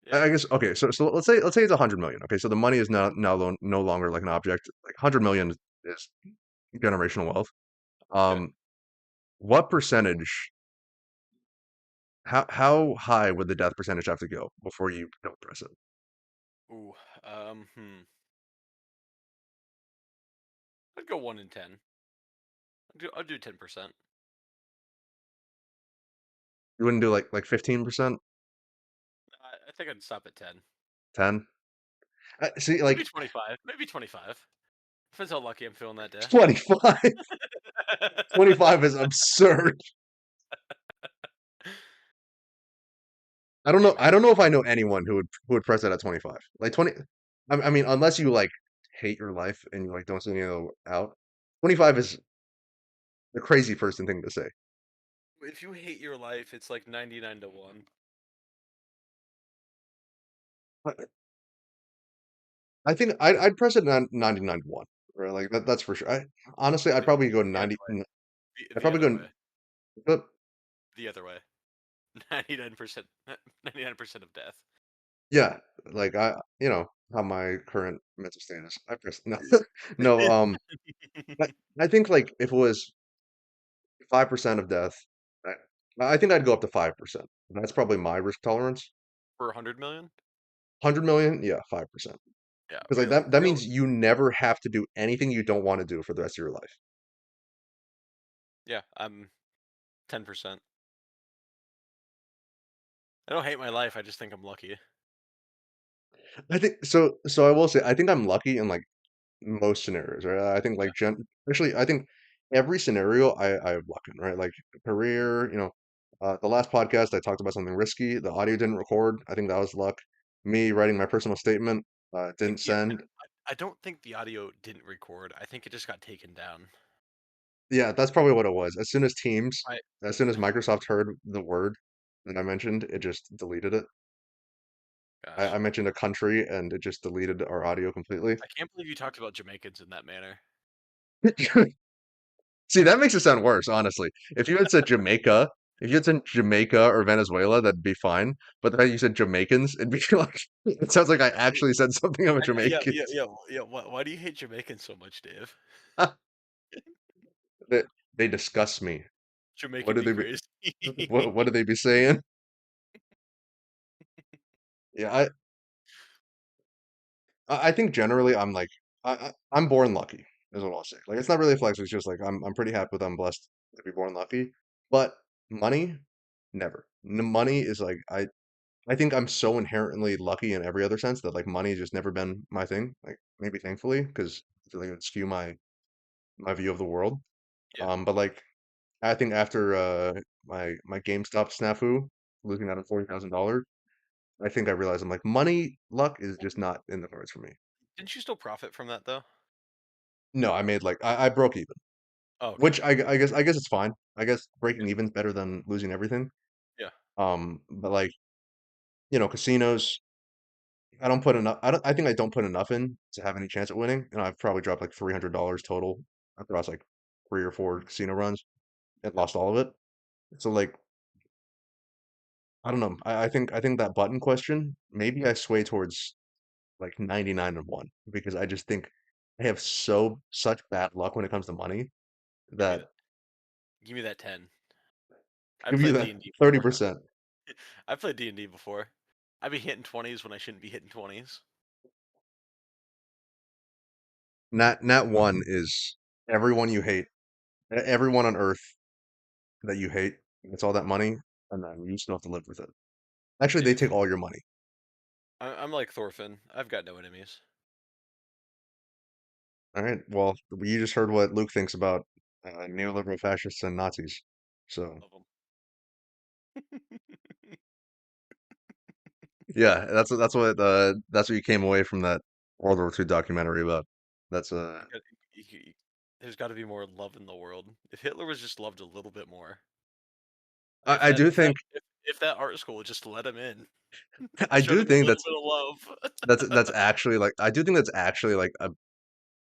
Yeah. I guess okay, so let's say it's 100 million. Okay, so the money is no longer like an object. Like 100 million is generational wealth. Okay. Um, what percentage? How high would the death percentage have to go before you don't press it? Ooh. Hmm. I'd go 1 in 10. I'll do 10%. You wouldn't do like 15%, I think I'd stop at 10. 10? See, Maybe like 25. Maybe 25. Depends how lucky I'm feeling that day. 25, 25 is absurd. I don't Hey know. I man, don't know if I know anyone who would press that at 25. Like 20. I mean, unless you like hate your life and you like don't see any other out. 25 is the crazy person thing to say. if you hate your life, it's like 99 to 1. I think I'd press it at 99 to 1. Right? Like that's for sure. Honestly, I'd The, probably go the other 90. way. I'd The probably other go. way. But The other way. 99%. 99% of death. yeah, like how my current mental state is. I press no, no. I, I think like if it was 5% of death, I, I think I'd go up to 5%. That's probably my risk tolerance. For 100 million? 100 million, yeah, 5%. Yeah, Because like that means you never have to do anything you don't want to do for the rest of your life. yeah, I'm 10%. I don't hate my life. I just think I'm lucky. I think so. So I will say, I think I'm lucky in like most scenarios, right? I think Yeah. like actually, I think every scenario I have luck in, right? Like career, the last podcast I talked about something risky. The audio didn't record. I think that was luck. Me writing my personal statement, didn't Yeah. send. I don't think the audio didn't record. I think it just got taken down. Yeah, that's probably what it was. I As soon as Microsoft heard the word that I mentioned, it just deleted it. I gosh, mentioned a country and it just deleted our audio completely. I can't believe you talked about Jamaicans in that manner. See, that makes it sound worse, honestly. If you had said Jamaica or Venezuela, that'd be fine. But the fact you said Jamaicans, it'd be like it sounds like I actually said something about Yeah, Jamaicans. yeah, yeah, yeah. Why do you hate Jamaicans so much, Dave? They, they disgust me. What Jamaican do be they be crazy. what do they be saying? Yeah, I think generally I'm like I'm born lucky, is what I'll say. Like it's not really a flex, it's just like I'm pretty happy with I'm blessed to be born lucky. But money, never. Money is like I think I'm so inherently lucky in every other sense that like money has just never been my thing. Like maybe thankfully, because I feel like it would skew my view of the world. Yeah, But like I think after my GameStop snafu, losing out on $40,000, I think I realized I'm like money luck is just not in the cards for me. didn't you still profit from that though? No, I made like I broke even, Oh, okay. which I guess it's fine. I guess breaking even's better than losing everything. Yeah, But like casinos. I don't put enough. I think I don't put enough in to have any chance at winning. And I've probably dropped like $300 total across like 3 or 4 casino runs and yeah, lost all of it. So like I don't know. I think that button question maybe I sway towards like 99 and 1 because I just think I have such bad luck when it comes to money give me that that. Give me that 10. I give you played D that and D before. 30%. I played D&D before. I be hitting 20s when I shouldn't be hitting 20s. Nat 1 is everyone you hate, everyone on earth that you hate. It's all that money, and then you still have to live with it. Actually, they take Dave, all your money. I'm like Thorfinn. I've got no enemies. All right. Well, you just heard what Luke thinks about neoliberal fascists and Nazis. So Love them. yeah, that's what you came away from that World War II documentary about. That's You got, there's got to be more love in the world. If Hitler was just loved a little bit more, if I that do if that think if that art school would just let him in, I showed do him a think little bit of love. that's actually like I do think that's actually like a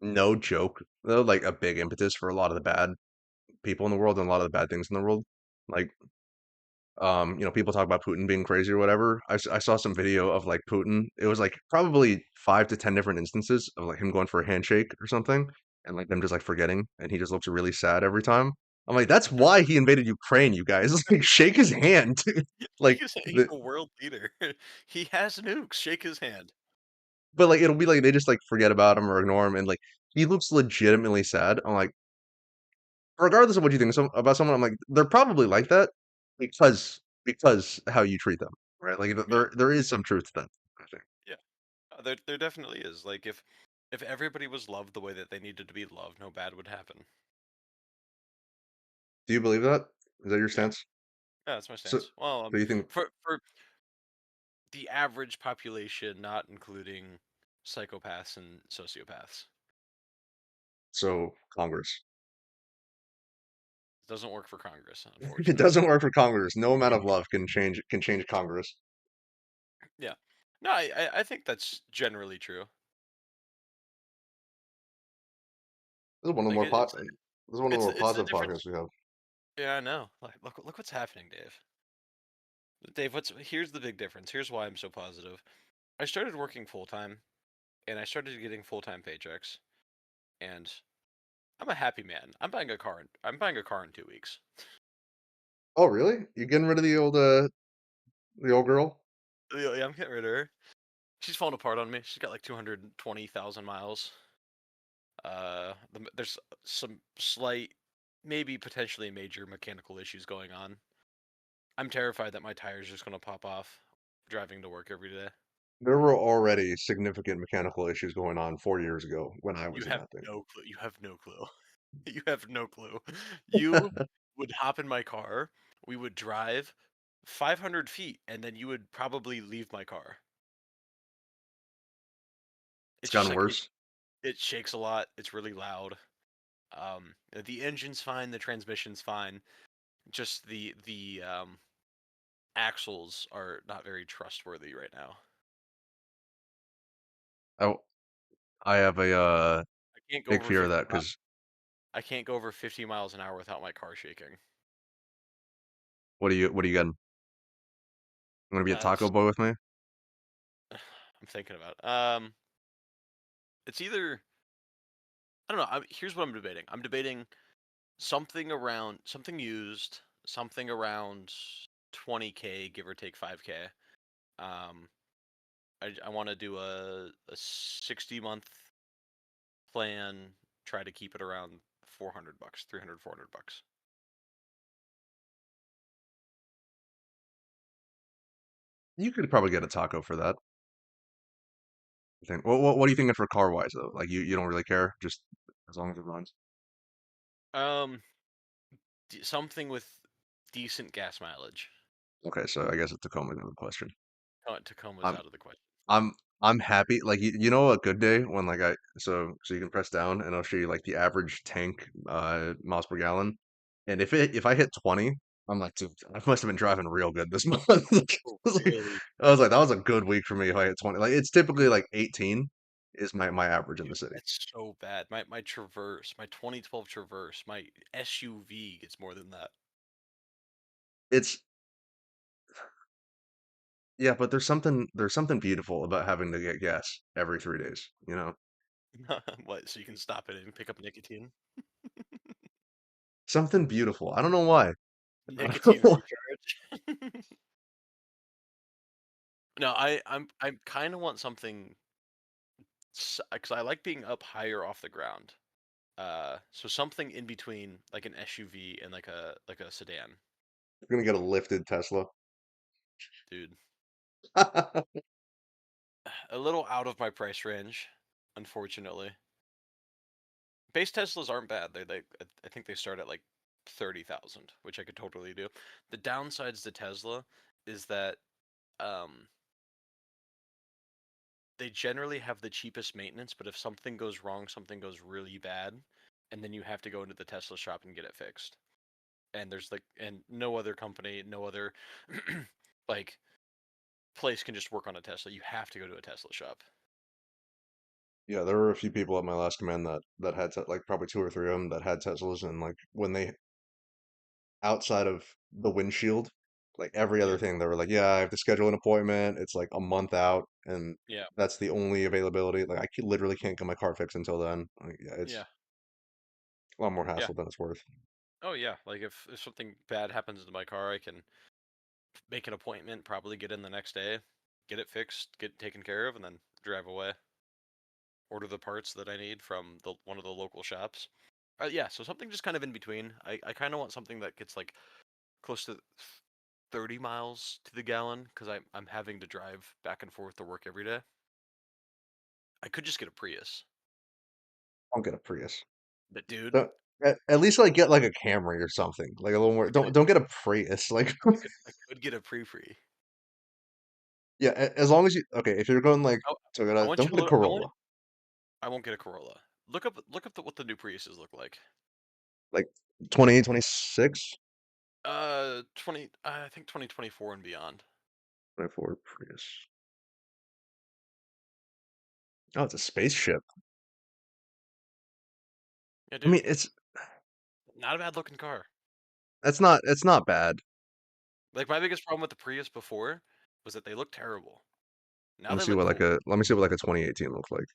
no joke though, like a big impetus for a lot of the bad people in the world and a lot of the bad things in the world. Like people talk about Putin being crazy or whatever. I saw some video of like Putin. It was like probably 5 to 10 different instances of like him going for a handshake or something, and like them just like forgetting, and he just looks really sad every time. I'm like, that's Mhm. why he invaded Ukraine, you guys. Like, shake his hand. Like, He's a world leader. He has nukes. Shake his hand. but like it'll be like they just like forget about him or ignore him, and like he looks legitimately sad. I'm like, regardless of what you think about someone, I'm like, they're probably like that because how you treat them, right? Like Yeah, there is some truth to that, I think. yeah. There definitely is. Like if everybody was loved the way that they needed to be loved, no bad would happen. Do you believe that? Is that your Yeah, stance? yeah, that's my So, stance. Well, so you think for the average population, not including psychopaths and sociopaths, so Congress? it doesn't work for Congress, It unfortunately. doesn't work for Congress. No amount of love can change Congress. Yeah. No, I think that's generally true. This is one of the Like more it, pot. This is one of the more it's the positive difference. podcasts we have. Yeah, I know. Like look what's happening, Dave. Dave, what's here's the big difference. Here's why I'm so positive. I started working full time, and I started getting full time paychecks, and I'm a happy man. I'm buying a car in 2 weeks. Oh, really? You getting rid of the old girl? Yeah, yeah, I'm getting rid of her. She's falling apart on me. She's got like 220,000 miles. There's some slight, maybe potentially major mechanical issues going on. I'm terrified that my tire's just gonna pop off driving to work every day. There were already significant mechanical issues going on 4 years ago when I You was in have that thing. no clue. You have no clue. You have no clue. You would hop in my car. We would drive 500 feet, and then you would probably leave my car. It's It's just gotten like worse. it shakes a lot. It's really loud. The engine's fine. The transmission's fine. Just the axles are not very trustworthy right now. I I have a I can't go big over fear of 50 that mi- because I can't go over 50 miles an hour without my car shaking. what are you getting? You want to be a taco It's boy with me? I'm thinking about it. It's either I don't know. Here's what I'm debating. I'm debating something used, something around 20K, give or take 5K. Um, I want to do a 60-month plan, try to keep it around 400 bucks, 300, 400 bucks. You could probably get a taco for that. I think. What are you thinking for car wise though? Like you don't really care, just as long as it runs. Um, something with decent gas mileage. Okay, so I guess a Tacoma's out of the question. Tacoma's I'm out of the question. I'm I'm happy. Like you know a good day when like so you can press down and it'll show you like the average tank miles per gallon. And if I hit 20, I'm like, dude, I must have been driving real good this month. Oh, Like, really? I was like, that was a good week for me if I hit 20. Like it's typically like 18 is my average in the Dude, city. that's so bad. My Traverse, my 2012 Traverse, my SUV gets more than that. It's yeah, but there's something beautiful about having to get gas every 3 days, you know? What? So you can stop it and pick up nicotine? Something beautiful. I don't know why. I don't know Nicotine why. recharge. No, I kind of want something because I like being up higher off the ground. So something in between like an SUV and like a sedan, I'm gonna get a lifted Tesla. dude. A little out of my price range, unfortunately. Base Teslas aren't bad. I think they start at like 30,000, which I could totally do. The downsides to Tesla is that um they generally have the cheapest maintenance, but if something goes wrong, something goes really bad, and then you have to go into the Tesla shop and get it fixed. And there's like, and no other company, no other like place can just work on a Tesla. You have to go to a Tesla shop. Yeah, there were a few people at my last command that had like probably two or three of them that had Teslas, and like when they outside of the windshield, like every other Yeah, thing, they were like, yeah, I have to schedule an appointment. It's like a month out, and yeah, that's the only availability. Like literally can't get my car fixed until then. Like, yeah, yeah, it's a lot more yeah. hassle than it's worth. Oh yeah. Like if something bad happens to my car, I can make an appointment, probably get in the next day, get it fixed, get it taken care of, and then drive away. Order the parts that I need from the one of the local shops. Yeah, so something just kind of in between. I kind of want something that gets like close to 30 miles to the gallon because I'm having to drive back and forth to work every day. I could just get a Prius, Don't get a Prius. but dude, At least like get like a Camry or something. Like a little more. I could Don't get a Prius. Like I could get a pre-free. yeah, as long as you okay. If you're going like I, I Toyota, want don't you to get a look. Corolla. I won't get a Corolla. Look up what the new Priuses look like. Like 2026. I think 2024 and beyond. 24 Prius. Oh, it's a spaceship. Yeah, I mean, dude, it's not a bad looking car. it's not bad. Like my biggest problem with the Prius before was that they look terrible. Let Now me they see look what cool. let me see what like a 2018 looks like.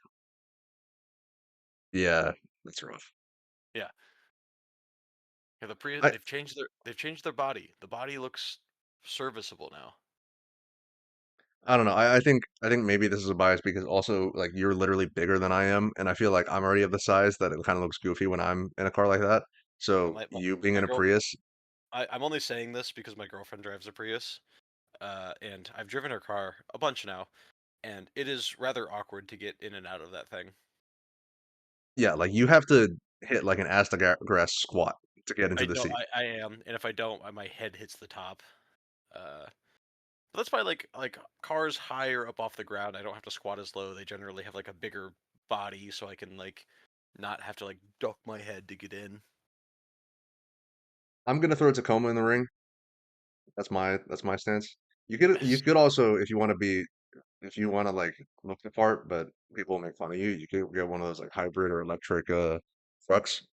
Yeah, that's rough. Yeah. Yeah, the Prius I they've changed their body. The body looks serviceable now. I don't know. I think maybe this is a bias because also like you're literally bigger than I am, and I feel like I'm already of the size that it kind of looks goofy when I'm in a car like that. Yeah, So you being my in a girl Prius. I'm only saying this because my girlfriend drives a Prius, and I've driven her car a bunch now, and it is rather awkward to get in and out of that thing. Yeah, like you have to hit like an ass to grass squat to get into I the know seat. I am, and if I don't, my head hits the top. Uh, but that's why like cars higher up off the ground, I don't have to squat as low. They generally have like a bigger body, so I can like not have to like duck my head to get in. I'm gonna throw Tacoma in the ring. That's my stance. You could also if you want to be if you want to like look the part, but people will make fun of you. You could get one of those like hybrid or electric trucks.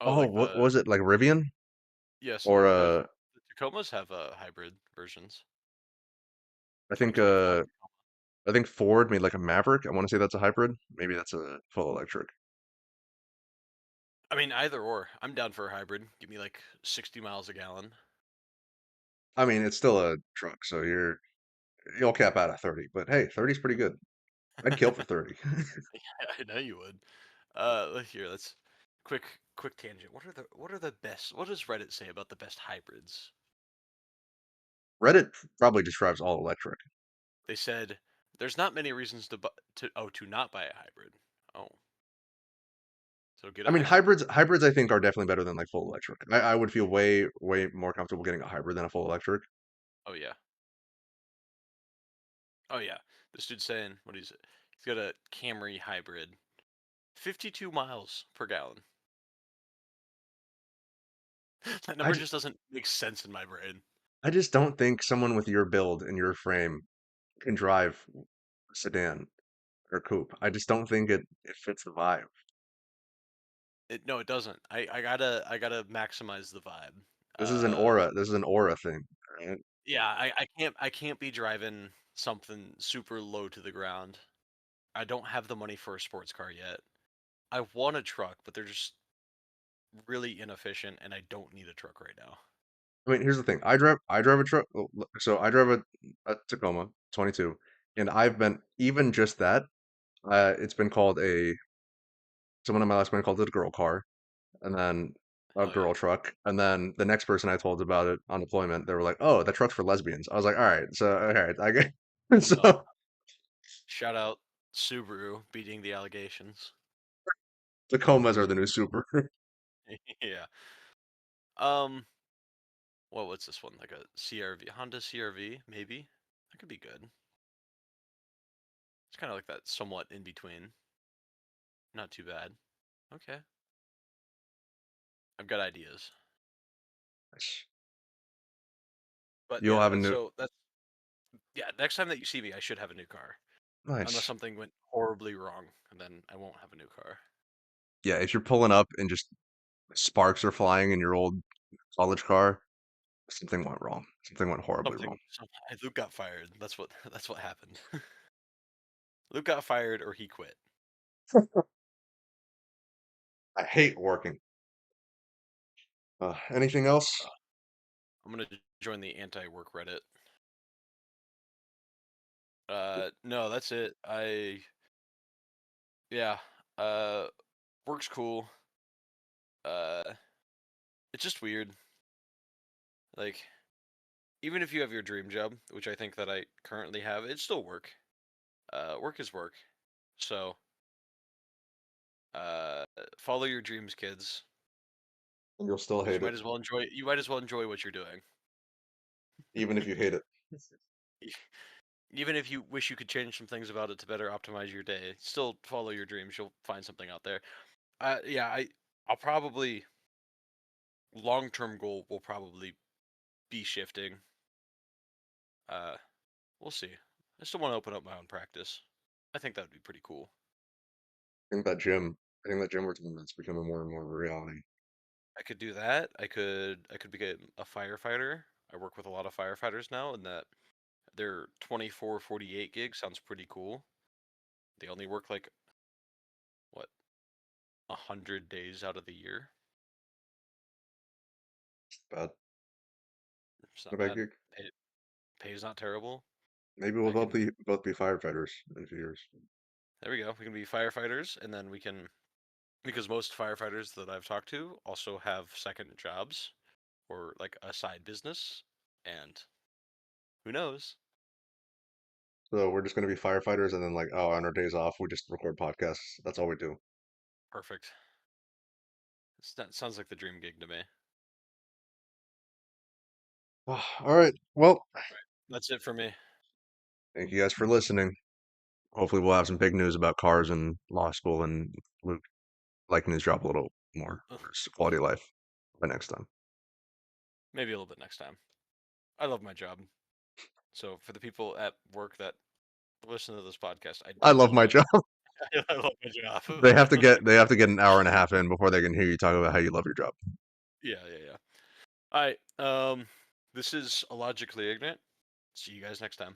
Oh, Oh, like what the was it like Rivian yeah, or so the Tacomas have hybrid versions. I think 2025. I think Ford made like a Maverick. I want to say that's a hybrid. Maybe that's a full electric. I mean, either or. I'm down for a hybrid. Give me like 60 miles a gallon. I mean, it's still a truck, so you'll cap out at 30. But hey, 30 is pretty good. I'd kill for 30. I know you would. Here, let's quick quick tangent. What are the best? What does Reddit say about the best hybrids? Reddit probably describes all electric. They said there's not many reasons to not buy a hybrid. Oh, so get I a mean, hybrid. hybrids I think are definitely better than like full electric. I would feel way more comfortable getting a hybrid than a full electric. Oh yeah. Oh yeah. This dude's saying what is it? He's got a Camry hybrid, 52 miles per gallon. That I number just, just doesn't make sense in my brain. I just don't think someone with your build and your frame can drive a sedan or coupe. I just don't think it fits the vibe. No, it doesn't. I gotta maximize the vibe. This is an Uh, aura. This is an aura thing, right? yeah, I can't be driving something super low to the ground. I don't have the money for a sports car yet. I want a truck, but they're just really inefficient, and I don't need a truck right now. I mean, here's the thing. I drive a truck. So I drive a Tacoma 22, and I've been even just that. It's been called a someone in my last band called it a girl car, and then a Hell yeah. girl truck, and then the next person I told about it on deployment, they were like, "Oh, that truck's for lesbians." I was like, all right, I get." Oh, So shout out Subaru beating the allegations. Tacomas are the new super. Yeah. What's this one? Like a CRV, Honda CRV, maybe? That could be good. It's kind of like that somewhat in between. Not too bad. Okay. I've got ideas. But You'll yeah, have a new so that's yeah, next time that you see me, I should have a new car. Unless nice. something went horribly wrong, and then I won't have a new car. Yeah, if you're pulling up and just sparks are flying in your old college car, something went wrong. Something went horribly wrong. Luke got fired. That's what that's what happened. Luke got fired or he quit. I hate working. Anything else? I'm gonna join the anti-work Reddit. No, that's it. Yeah. Uh, Work's cool. Uh, it's just weird. Like, even if you have your dream job, which I think that I currently have, it's still work. Work is work. So, uh, follow your dreams, kids, And you'll still because hate it, you might as well enjoy what you're doing. even if you hate it. Even if you wish you could change some things about it to better optimize your day, still follow your dreams. You'll find something out there. Yeah, I'll probably long term goal will probably be shifting. Uh, we'll see. I still want to open up my own practice. I think that would be pretty cool. I think that gym routine that's becoming more and more of a reality. I could do that. I could become a firefighter. I work with a lot of firefighters now, and that their 24/48 gig sounds pretty cool. They only work like what 100 days out of the year. But It's a not bad bad. gig. Pay, Pay's not terrible. Maybe we'll I can. both be firefighters in a few years. There we go. We can be firefighters, and then we can, because most firefighters that I've talked to also have second jobs. or like a side business, and who knows? So we're just gonna be firefighters, and then like, oh, on our days off, we just record podcasts. That's all we do. Perfect. That sounds like the dream gig to me. All right. Well, That's it for me. thank you guys for listening. Hopefully, we'll have some big news about cars and law school, and Luke liking his job a little more, Ugh, or his quality of life by next time. maybe a little bit next time. I love my job. So for the people at work that listen to this podcast, I I do love love my my job. I love my job. They have to get an hour and a half in before they can hear you talk about how you love your job. Yeah, yeah, yeah. All right. This is Illogically Ignorant. See you guys next time.